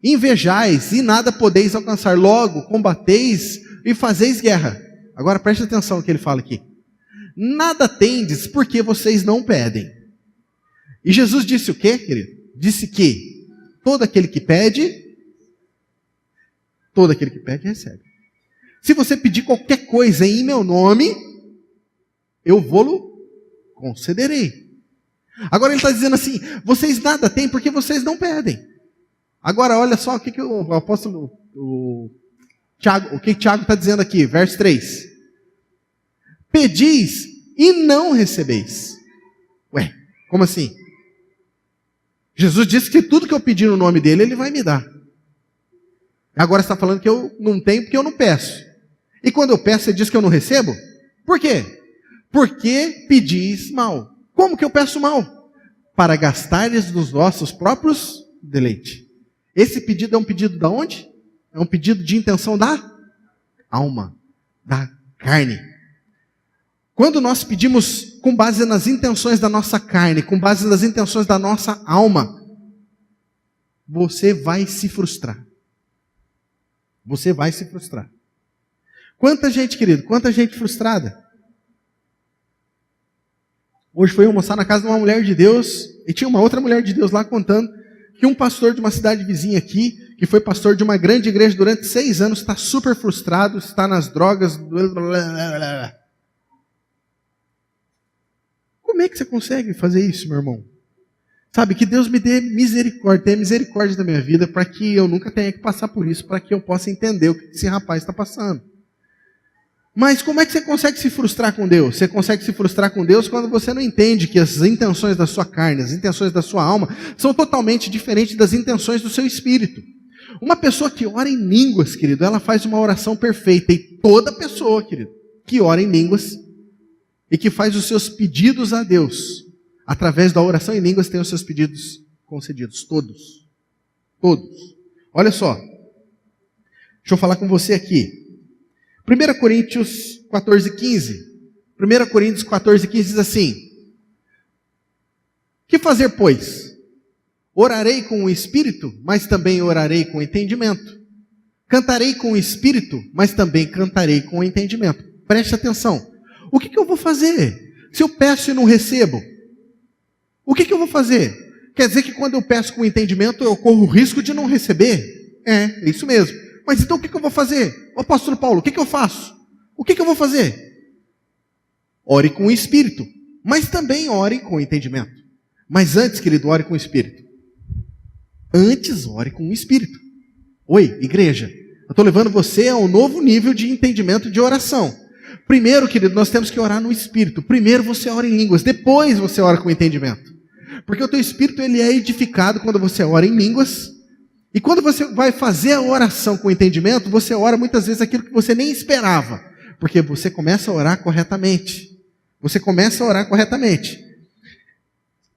[SPEAKER 1] Invejais e nada podeis alcançar, logo combateis e fazeis guerra. Agora preste atenção no que ele fala aqui. Nada tendes porque vocês não pedem. E Jesus disse o quê, querido? Disse que todo aquele que pede recebe. Se você pedir qualquer coisa em meu nome, eu vou-lo concederei. Agora ele está dizendo assim: vocês nada têm porque vocês não pedem. Agora olha só o que o apóstolo Tiago, o que Tiago está dizendo aqui, verso 3. Pedis e não recebeis. Ué, como assim? Jesus disse que tudo que eu pedir no nome dele, ele vai me dar. Agora você está falando que eu não tenho porque eu não peço. E quando eu peço, você diz que eu não recebo? Por quê? Porque pedis mal. Como que eu peço mal? Para gastares nos vossos próprios deleites. Esse pedido é um pedido da onde? É um pedido de intenção da alma, da carne. Quando nós pedimos com base nas intenções da nossa carne, com base nas intenções da nossa alma, você vai se frustrar. Você vai se frustrar. Quanta gente, querido, quanta gente frustrada. Hoje fui almoçar na casa de uma mulher de Deus, e tinha uma outra mulher de Deus lá contando que um pastor de uma cidade vizinha aqui, que foi pastor de uma grande igreja durante 6 anos, está super frustrado, está nas drogas. Como é que você consegue fazer isso, meu irmão? Sabe, que Deus me dê misericórdia, tenha misericórdia da minha vida, para que eu nunca tenha que passar por isso, para que eu possa entender o que esse rapaz está passando. Mas como é que você consegue se frustrar com Deus? Você consegue se frustrar com Deus quando você não entende que as intenções da sua carne, as intenções da sua alma, são totalmente diferentes das intenções do seu espírito. Uma pessoa que ora em línguas, querido, ela faz uma oração perfeita. E toda pessoa, querido, que ora em línguas e que faz os seus pedidos a Deus, através da oração em línguas, tem os seus pedidos concedidos. Todos. Todos. Olha só. Deixa eu falar com você aqui. 1 Coríntios 14:15. 1 Coríntios 14:15 diz assim: que fazer, pois? Orarei com o Espírito, mas também orarei com o entendimento. Cantarei com o Espírito, mas também cantarei com o entendimento. Preste atenção. O que eu vou fazer se eu peço e não recebo? O que eu vou fazer? Quer dizer que quando eu peço com entendimento, eu corro o risco de não receber? É isso mesmo. Mas então o que eu vou fazer? O apóstolo Paulo, o que eu faço? O que eu vou fazer? Ore com o Espírito, mas também ore com o entendimento. Mas antes, querido, ore com o Espírito. Antes, ore com o Espírito. Oi, igreja, eu estou levando você a um novo nível de entendimento de oração. Primeiro, querido, nós temos que orar no Espírito. Primeiro você ora em línguas, depois você ora com entendimento. Porque o teu Espírito ele é edificado quando você ora em línguas. E quando você vai fazer a oração com entendimento, você ora muitas vezes aquilo que você nem esperava. Porque você começa a orar corretamente. Você começa a orar corretamente.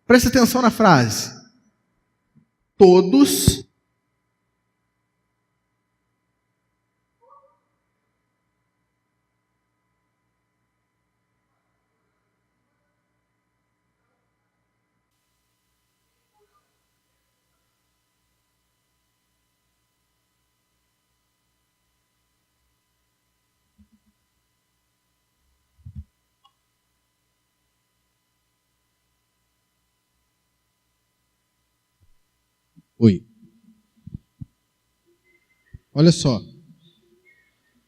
[SPEAKER 1] Preste atenção na frase. Todos Oi. Olha só.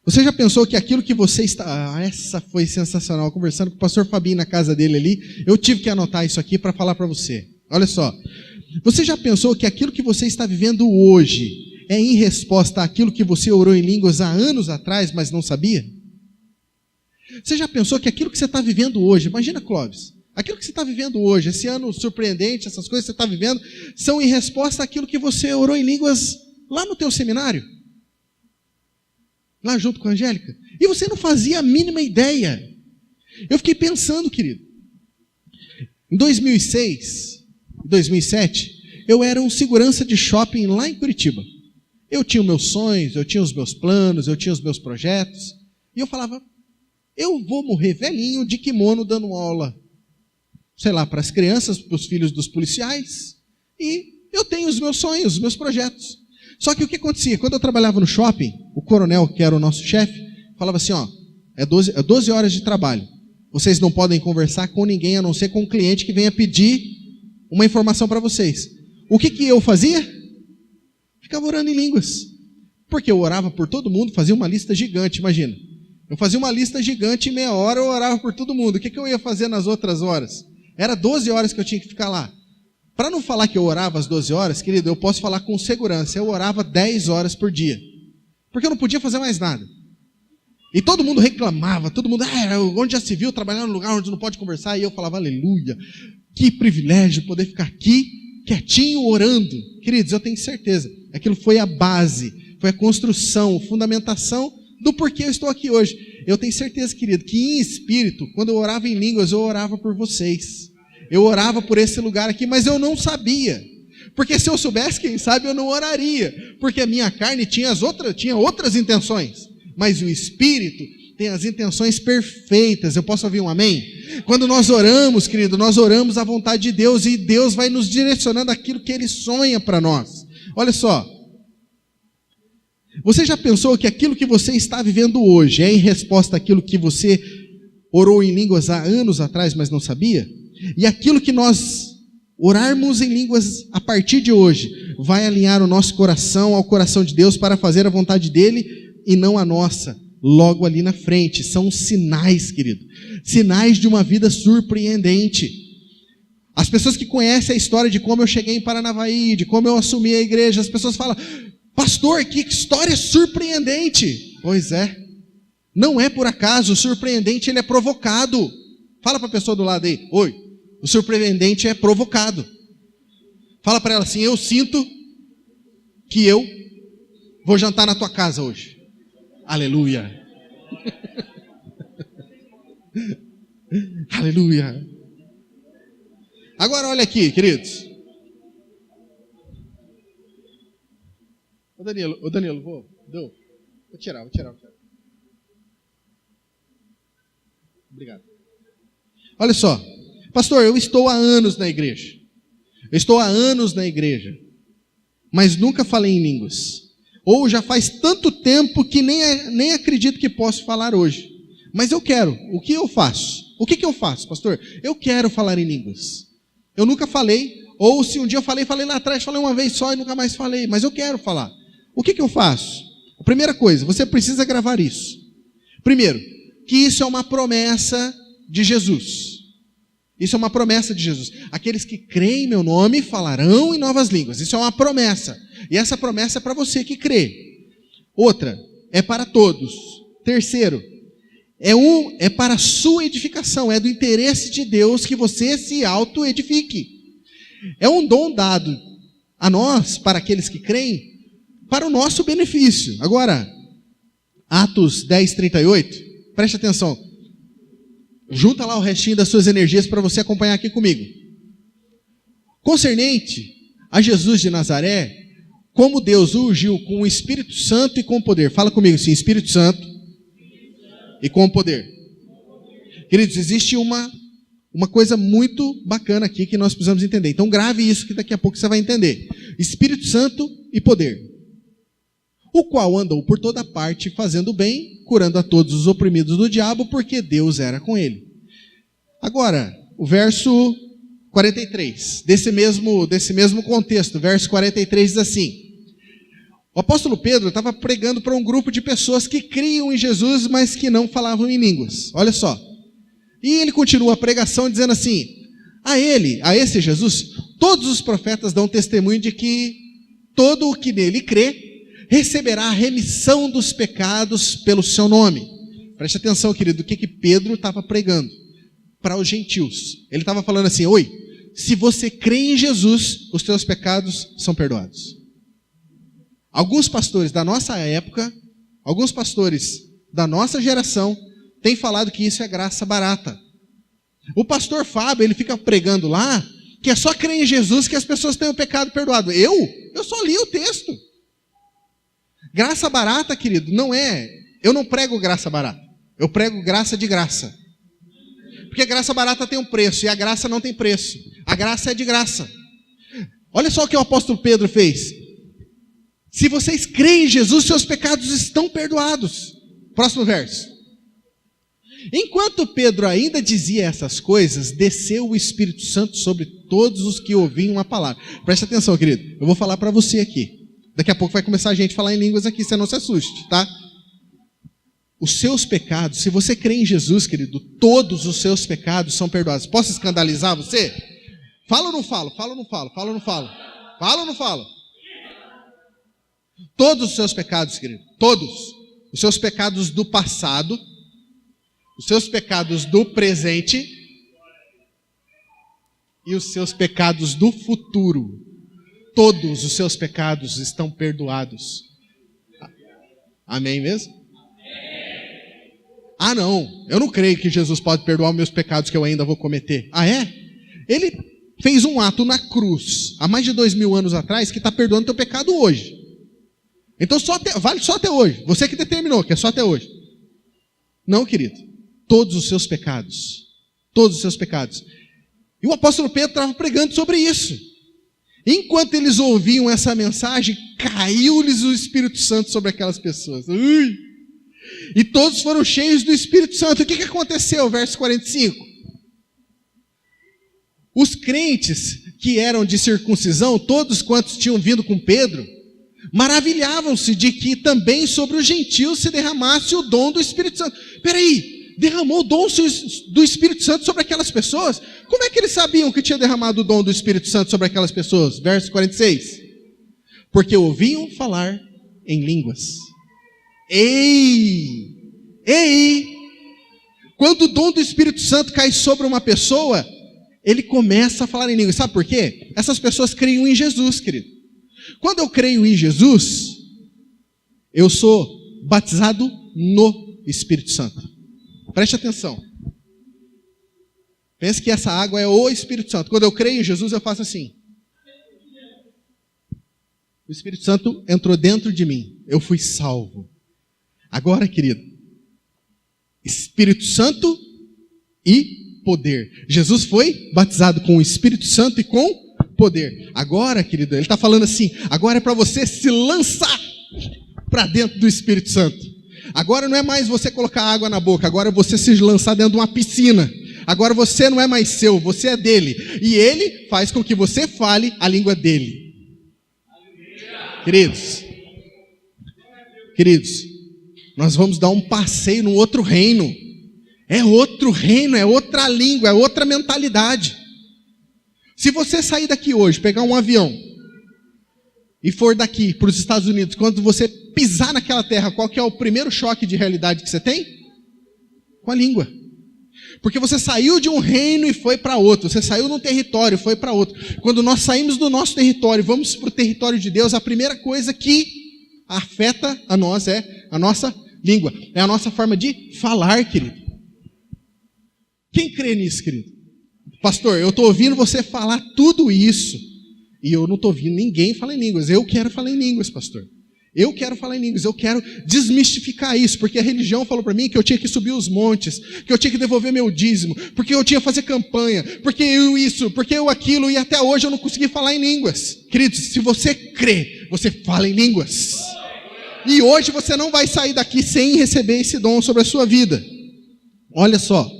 [SPEAKER 1] Você já pensou que aquilo que você está... essa foi sensacional. Conversando com o pastor Fabinho na casa dele ali, eu tive que anotar isso aqui para falar para você. Olha só. Você já pensou que aquilo que você está vivendo hoje é em resposta àquilo que você orou em línguas há anos atrás, mas não sabia? Você já pensou que aquilo que você está vivendo hoje... Imagina, Clóvis. Aquilo que você está vivendo hoje, esse ano surpreendente, essas coisas que você está vivendo, são em resposta àquilo que você orou em línguas lá no teu seminário. lá junto com a Angélica. E você não fazia a mínima ideia. Eu fiquei pensando, querido. Em 2006, 2007, eu era um segurança de shopping lá em Curitiba. Eu tinha os meus sonhos, eu tinha os meus planos, eu tinha os meus projetos. E eu falava, eu vou morrer velhinho de kimono dando aula, sei lá, para as crianças, para os filhos dos policiais. E eu tenho os meus sonhos, os meus projetos. Só que o que acontecia? Quando eu trabalhava no shopping, o coronel, que era o nosso chefe, falava assim, ó, é 12 horas de trabalho. Vocês não podem conversar com ninguém, a não ser com um cliente que venha pedir uma informação para vocês. O que eu fazia? Ficava orando em línguas. Porque eu orava por todo mundo, fazia uma lista gigante, imagina. Eu fazia uma lista gigante, em meia hora eu orava por todo mundo. O que eu ia fazer nas outras horas? Era 12 horas que eu tinha que ficar lá. Para não falar que eu orava às 12 horas, querido, eu posso falar com segurança. Eu orava 10 horas por dia. Porque eu não podia fazer mais nada. E todo mundo reclamava, todo mundo, onde já se viu trabalhar num lugar onde não pode conversar? E eu falava, aleluia, que privilégio poder ficar aqui, quietinho, orando. Queridos, eu tenho certeza, aquilo foi a base, foi a construção, a fundamentação do porquê eu estou aqui hoje. Eu tenho certeza, querido, que em espírito, quando eu orava em línguas, eu orava por vocês. Eu orava por esse lugar aqui, mas eu não sabia. Porque se eu soubesse, quem sabe, eu não oraria. Porque a minha carne tinha outras intenções. Mas o Espírito tem as intenções perfeitas. Eu posso ouvir um amém? Quando nós oramos, querido, nós oramos à vontade de Deus e Deus vai nos direcionando aquilo que Ele sonha para nós. Olha só. Você já pensou que aquilo que você está vivendo hoje é em resposta àquilo que você orou em línguas há anos atrás, mas não sabia? E aquilo que nós orarmos em línguas a partir de hoje vai alinhar o nosso coração ao coração de Deus para fazer a vontade dEle e não a nossa, logo ali na frente. São sinais, querido. Sinais de uma vida surpreendente. As pessoas que conhecem a história de como eu cheguei em Paranavaí, de como eu assumi a igreja, as pessoas falam, pastor, que história surpreendente. Pois é. Não é por acaso, o surpreendente ele é provocado. Fala para a pessoa do lado aí, oi, o surpreendente é provocado. Fala para ela assim, eu sinto que eu vou jantar na tua casa hoje. Aleluia. Aleluia. Agora olha aqui, queridos. Ô Danilo, vou tirar. Obrigado. Olha só. Pastor, eu estou há anos na igreja. Mas nunca falei em línguas. Ou já faz tanto tempo que nem acredito que posso falar hoje. Mas eu quero. O que eu faço? O que eu faço, pastor? Eu quero falar em línguas. Eu nunca falei. Ou se um dia eu falei lá atrás, falei uma vez só e nunca mais falei. Mas eu quero falar. O que eu faço? A primeira coisa, você precisa gravar isso. Primeiro, que isso é uma promessa de Jesus. Isso é uma promessa de Jesus. Aqueles que creem em meu nome falarão em novas línguas. Isso é uma promessa. E essa promessa é para você que crê. Outra, é para todos. Terceiro, é para a sua edificação. É do interesse de Deus que você se auto-edifique. É um dom dado a nós, para aqueles que creem, para o nosso benefício. Agora, Atos 10, 38, preste atenção. Junta lá o restinho das suas energias para você acompanhar aqui comigo. Concernente a Jesus de Nazaré, como Deus o ungiu com o Espírito Santo e com poder. Fala comigo assim, Espírito Santo e com poder. Queridos, existe uma coisa muito bacana aqui que nós precisamos entender. Então grave isso que daqui a pouco você vai entender. Espírito Santo e poder. O qual andou por toda parte fazendo bem, curando a todos os oprimidos do diabo, porque Deus era com ele. Agora, o verso 43, desse mesmo contexto, verso 43 diz assim, o apóstolo Pedro estava pregando para um grupo de pessoas que criam em Jesus, mas que não falavam em línguas. Olha só. E ele continua a pregação dizendo assim, a esse Jesus, todos os profetas dão testemunho de que todo o que nele crê, receberá a remissão dos pecados pelo seu nome. Preste atenção, querido, o que Pedro estava pregando para os gentios. Ele estava falando assim, oi, se você crê em Jesus, os teus pecados são perdoados. Alguns pastores da nossa época, alguns pastores da nossa geração têm falado que isso é graça barata. O pastor Fábio, ele fica pregando lá que é só crer em Jesus que as pessoas têm o pecado perdoado. Eu só li o texto. Graça barata, querido, não é... Eu não prego graça barata. Eu prego graça de graça. Porque a graça barata tem um preço e a graça não tem preço. A graça é de graça. Olha só o que o apóstolo Pedro fez. Se vocês creem em Jesus, seus pecados estão perdoados. Próximo verso. Enquanto Pedro ainda dizia essas coisas, desceu o Espírito Santo sobre todos os que ouviam a palavra. Presta atenção, querido. Eu vou falar para você aqui. Daqui a pouco vai começar a gente a falar em línguas aqui, você não se assuste, tá? Os seus pecados, se você crê em Jesus, querido, todos os seus pecados são perdoados. Posso escandalizar você? Fala ou não falo? Fala ou não falo? Fala ou não falo? Fala ou não falo? Todos os seus pecados, querido, todos. Os seus pecados do passado, os seus pecados do presente e os seus pecados do futuro. Todos os seus pecados estão perdoados. Amém mesmo? Ah, não, eu não creio que Jesus pode perdoar os meus pecados que eu ainda vou cometer. Ah, é? Ele fez um ato na cruz, há mais de 2000 anos atrás, que está perdoando teu pecado hoje. Então vale só até hoje. Você que determinou que é só até hoje. Não, querido. Todos os seus pecados. Todos os seus pecados. E o apóstolo Pedro estava pregando sobre isso. Enquanto eles ouviam essa mensagem, caiu-lhes o Espírito Santo sobre aquelas pessoas. Ui! E todos foram cheios do Espírito Santo. O que aconteceu? Verso 45. Os crentes que eram de circuncisão, todos quantos tinham vindo com Pedro, maravilhavam-se de que também sobre os gentios se derramasse o dom do Espírito Santo. Peraí, derramou o dom do Espírito Santo sobre aquelas pessoas? Como é que eles sabiam que tinha derramado o dom do Espírito Santo sobre aquelas pessoas? Verso 46. Porque ouviam falar em línguas. Ei! Quando o dom do Espírito Santo cai sobre uma pessoa, ele começa a falar em línguas. Sabe por quê? Essas pessoas creiam em Jesus, querido. Quando eu creio em Jesus, eu sou batizado no Espírito Santo. Preste atenção. Pense que essa água é o Espírito Santo. Quando eu creio em Jesus, eu faço assim. O Espírito Santo entrou dentro de mim. Eu fui salvo. Agora, querido, Espírito Santo e poder. Jesus foi batizado com o Espírito Santo e com poder. Agora, querido, ele está falando assim, agora é para você se lançar para dentro do Espírito Santo. Agora não é mais você colocar água na boca, agora é você se lançar dentro de uma piscina. Agora você não é mais seu, você é dele. E ele faz com que você fale a língua dele. Queridos, nós vamos dar um passeio num outro reino. É outro reino, é outra língua, é outra mentalidade. Se você sair daqui hoje, pegar um avião e for daqui para os Estados Unidos, quando você pisar naquela terra, qual que é o primeiro choque de realidade que você tem? Com a língua. Porque você saiu de um reino e foi para outro. Você saiu de um território e foi para outro. Quando nós saímos do nosso território e vamos para o território de Deus, a primeira coisa que afeta a nós é a nossa língua. É a nossa forma de falar, querido. Quem crê nisso, querido? Pastor, eu estou ouvindo você falar tudo isso e eu não estou ouvindo ninguém falar em línguas. Eu quero falar em línguas, pastor. Eu quero falar em línguas, eu quero desmistificar isso, porque a religião falou para mim que eu tinha que subir os montes, que eu tinha que devolver meu dízimo, porque eu tinha que fazer campanha, porque eu isso, porque eu aquilo, e até hoje eu não consegui falar em línguas. Queridos, se você crê, você fala em línguas. E hoje você não vai sair daqui sem receber esse dom sobre a sua vida. Olha só.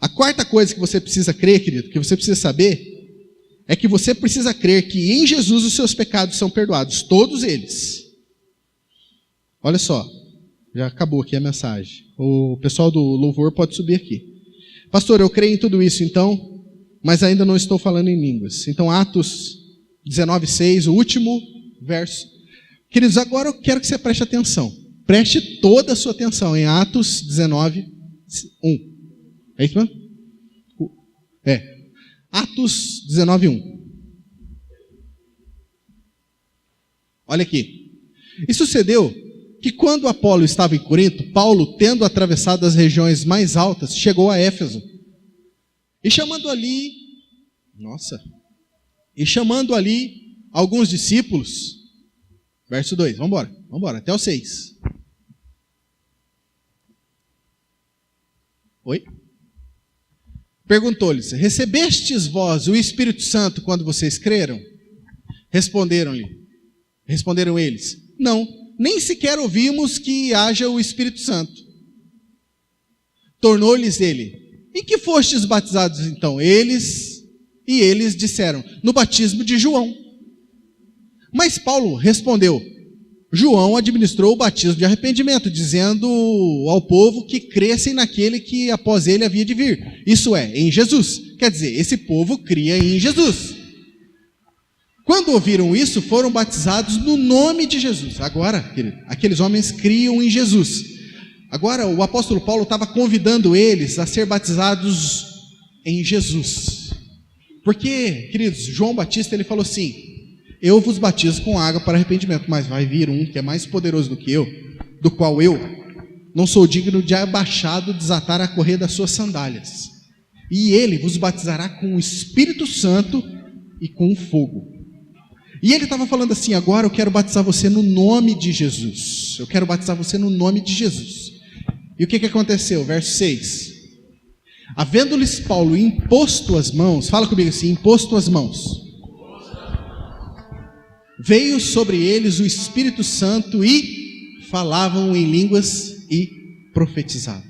[SPEAKER 1] A quarta coisa que você precisa crer, querido, que você precisa saber, é que você precisa crer que em Jesus os seus pecados são perdoados, todos eles. Olha só, já acabou aqui a mensagem. O pessoal do louvor pode subir aqui. Pastor, eu creio em tudo isso então, mas ainda não estou falando em línguas. Então Atos 19:6, o último verso. Queridos, agora eu quero que você preste atenção. Preste toda a sua atenção em Atos 19:1. É isso mesmo? É. Atos 19:1. Olha aqui. E sucedeu que quando Apolo estava em Corinto, Paulo, tendo atravessado as regiões mais altas, chegou a Éfeso. E chamando ali alguns discípulos, verso 2, vamos embora, até o 6. Oi? Perguntou-lhes: recebestes vós o Espírito Santo quando vocês creram? Responderam eles: não, nem sequer ouvimos que haja o Espírito Santo. Tornou-lhes ele: em que fostes batizados então? Eles disseram: no batismo de João. Mas Paulo respondeu: João administrou o batismo de arrependimento, dizendo ao povo que crescem naquele que após ele havia de vir, isso é, em Jesus. Quer dizer, esse povo cria em Jesus. Quando ouviram isso, foram batizados no nome de Jesus. Agora, querido, aqueles homens criam em Jesus. Agora, o apóstolo Paulo estava convidando eles a ser batizados em Jesus. Porque, queridos, João Batista, ele falou assim: eu vos batizo com água para arrependimento, mas vai vir um que é mais poderoso do que eu, do qual eu não sou digno de abaixado desatar a correia das suas sandálias. E ele vos batizará com o Espírito Santo e com fogo. E ele estava falando assim: agora eu quero batizar você no nome de Jesus. Eu quero batizar você no nome de Jesus. E o que aconteceu? Verso 6. Havendo-lhes Paulo imposto as mãos, fala comigo assim, imposto as mãos, veio sobre eles o Espírito Santo e falavam em línguas e profetizavam.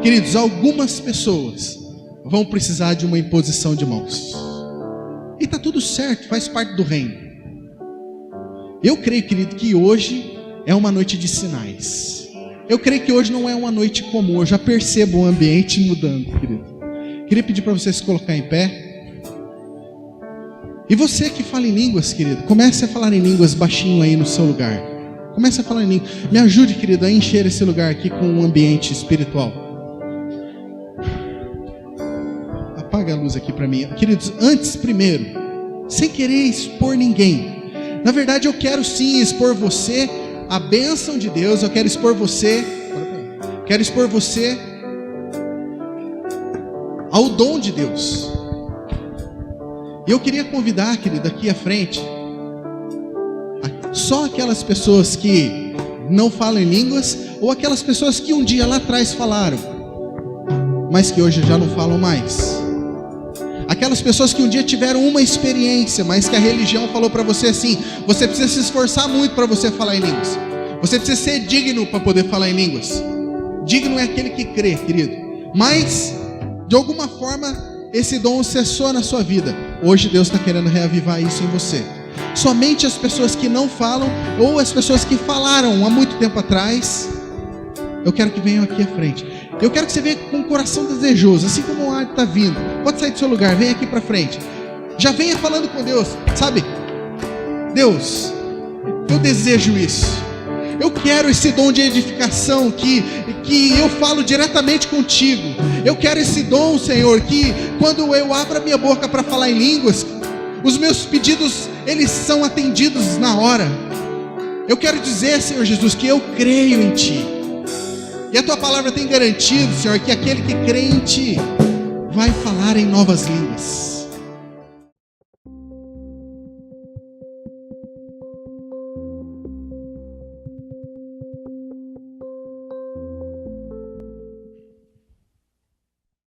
[SPEAKER 1] Queridos, algumas pessoas vão precisar de uma imposição de mãos. E está tudo certo, faz parte do reino. Eu creio, querido, que hoje é uma noite de sinais. Eu creio que hoje não é uma noite comum. Eu já percebo o ambiente mudando, querido. Queria pedir para você se colocar em pé. E você que fala em línguas, querido, comece a falar em línguas baixinho aí no seu lugar. Comece a falar em línguas. Me ajude, querido, a encher esse lugar aqui com um ambiente espiritual. Apaga a luz aqui para mim. Queridos, antes, primeiro, sem querer expor ninguém. Na verdade, eu quero sim expor você a bênção de Deus. Eu quero expor você ao dom de Deus. E eu queria convidar, querido, aqui à frente, só aquelas pessoas que não falam em línguas, ou aquelas pessoas que um dia lá atrás falaram, mas que hoje já não falam mais. Aquelas pessoas que um dia tiveram uma experiência, mas que a religião falou para você assim: você precisa se esforçar muito para você falar em línguas. Você precisa ser digno para poder falar em línguas. Digno é aquele que crê, querido. Mas, de alguma forma, esse dom cessou na sua vida. Hoje Deus está querendo reavivar isso em você. Somente as pessoas que não falam, ou as pessoas que falaram há muito tempo atrás, eu quero que venham aqui à frente. Eu quero que você venha com um coração desejoso, assim como o ar está vindo. Pode sair do seu lugar, vem aqui para frente. Já venha falando com Deus, sabe? Deus, eu desejo isso. Eu quero esse dom de edificação que eu falo diretamente contigo. Eu quero esse dom, Senhor, que quando eu abro a minha boca para falar em línguas, os meus pedidos, eles são atendidos na hora. Eu quero dizer, Senhor Jesus, que eu creio em Ti. E a Tua palavra tem garantido, Senhor, que aquele que crê em Ti vai falar em novas línguas.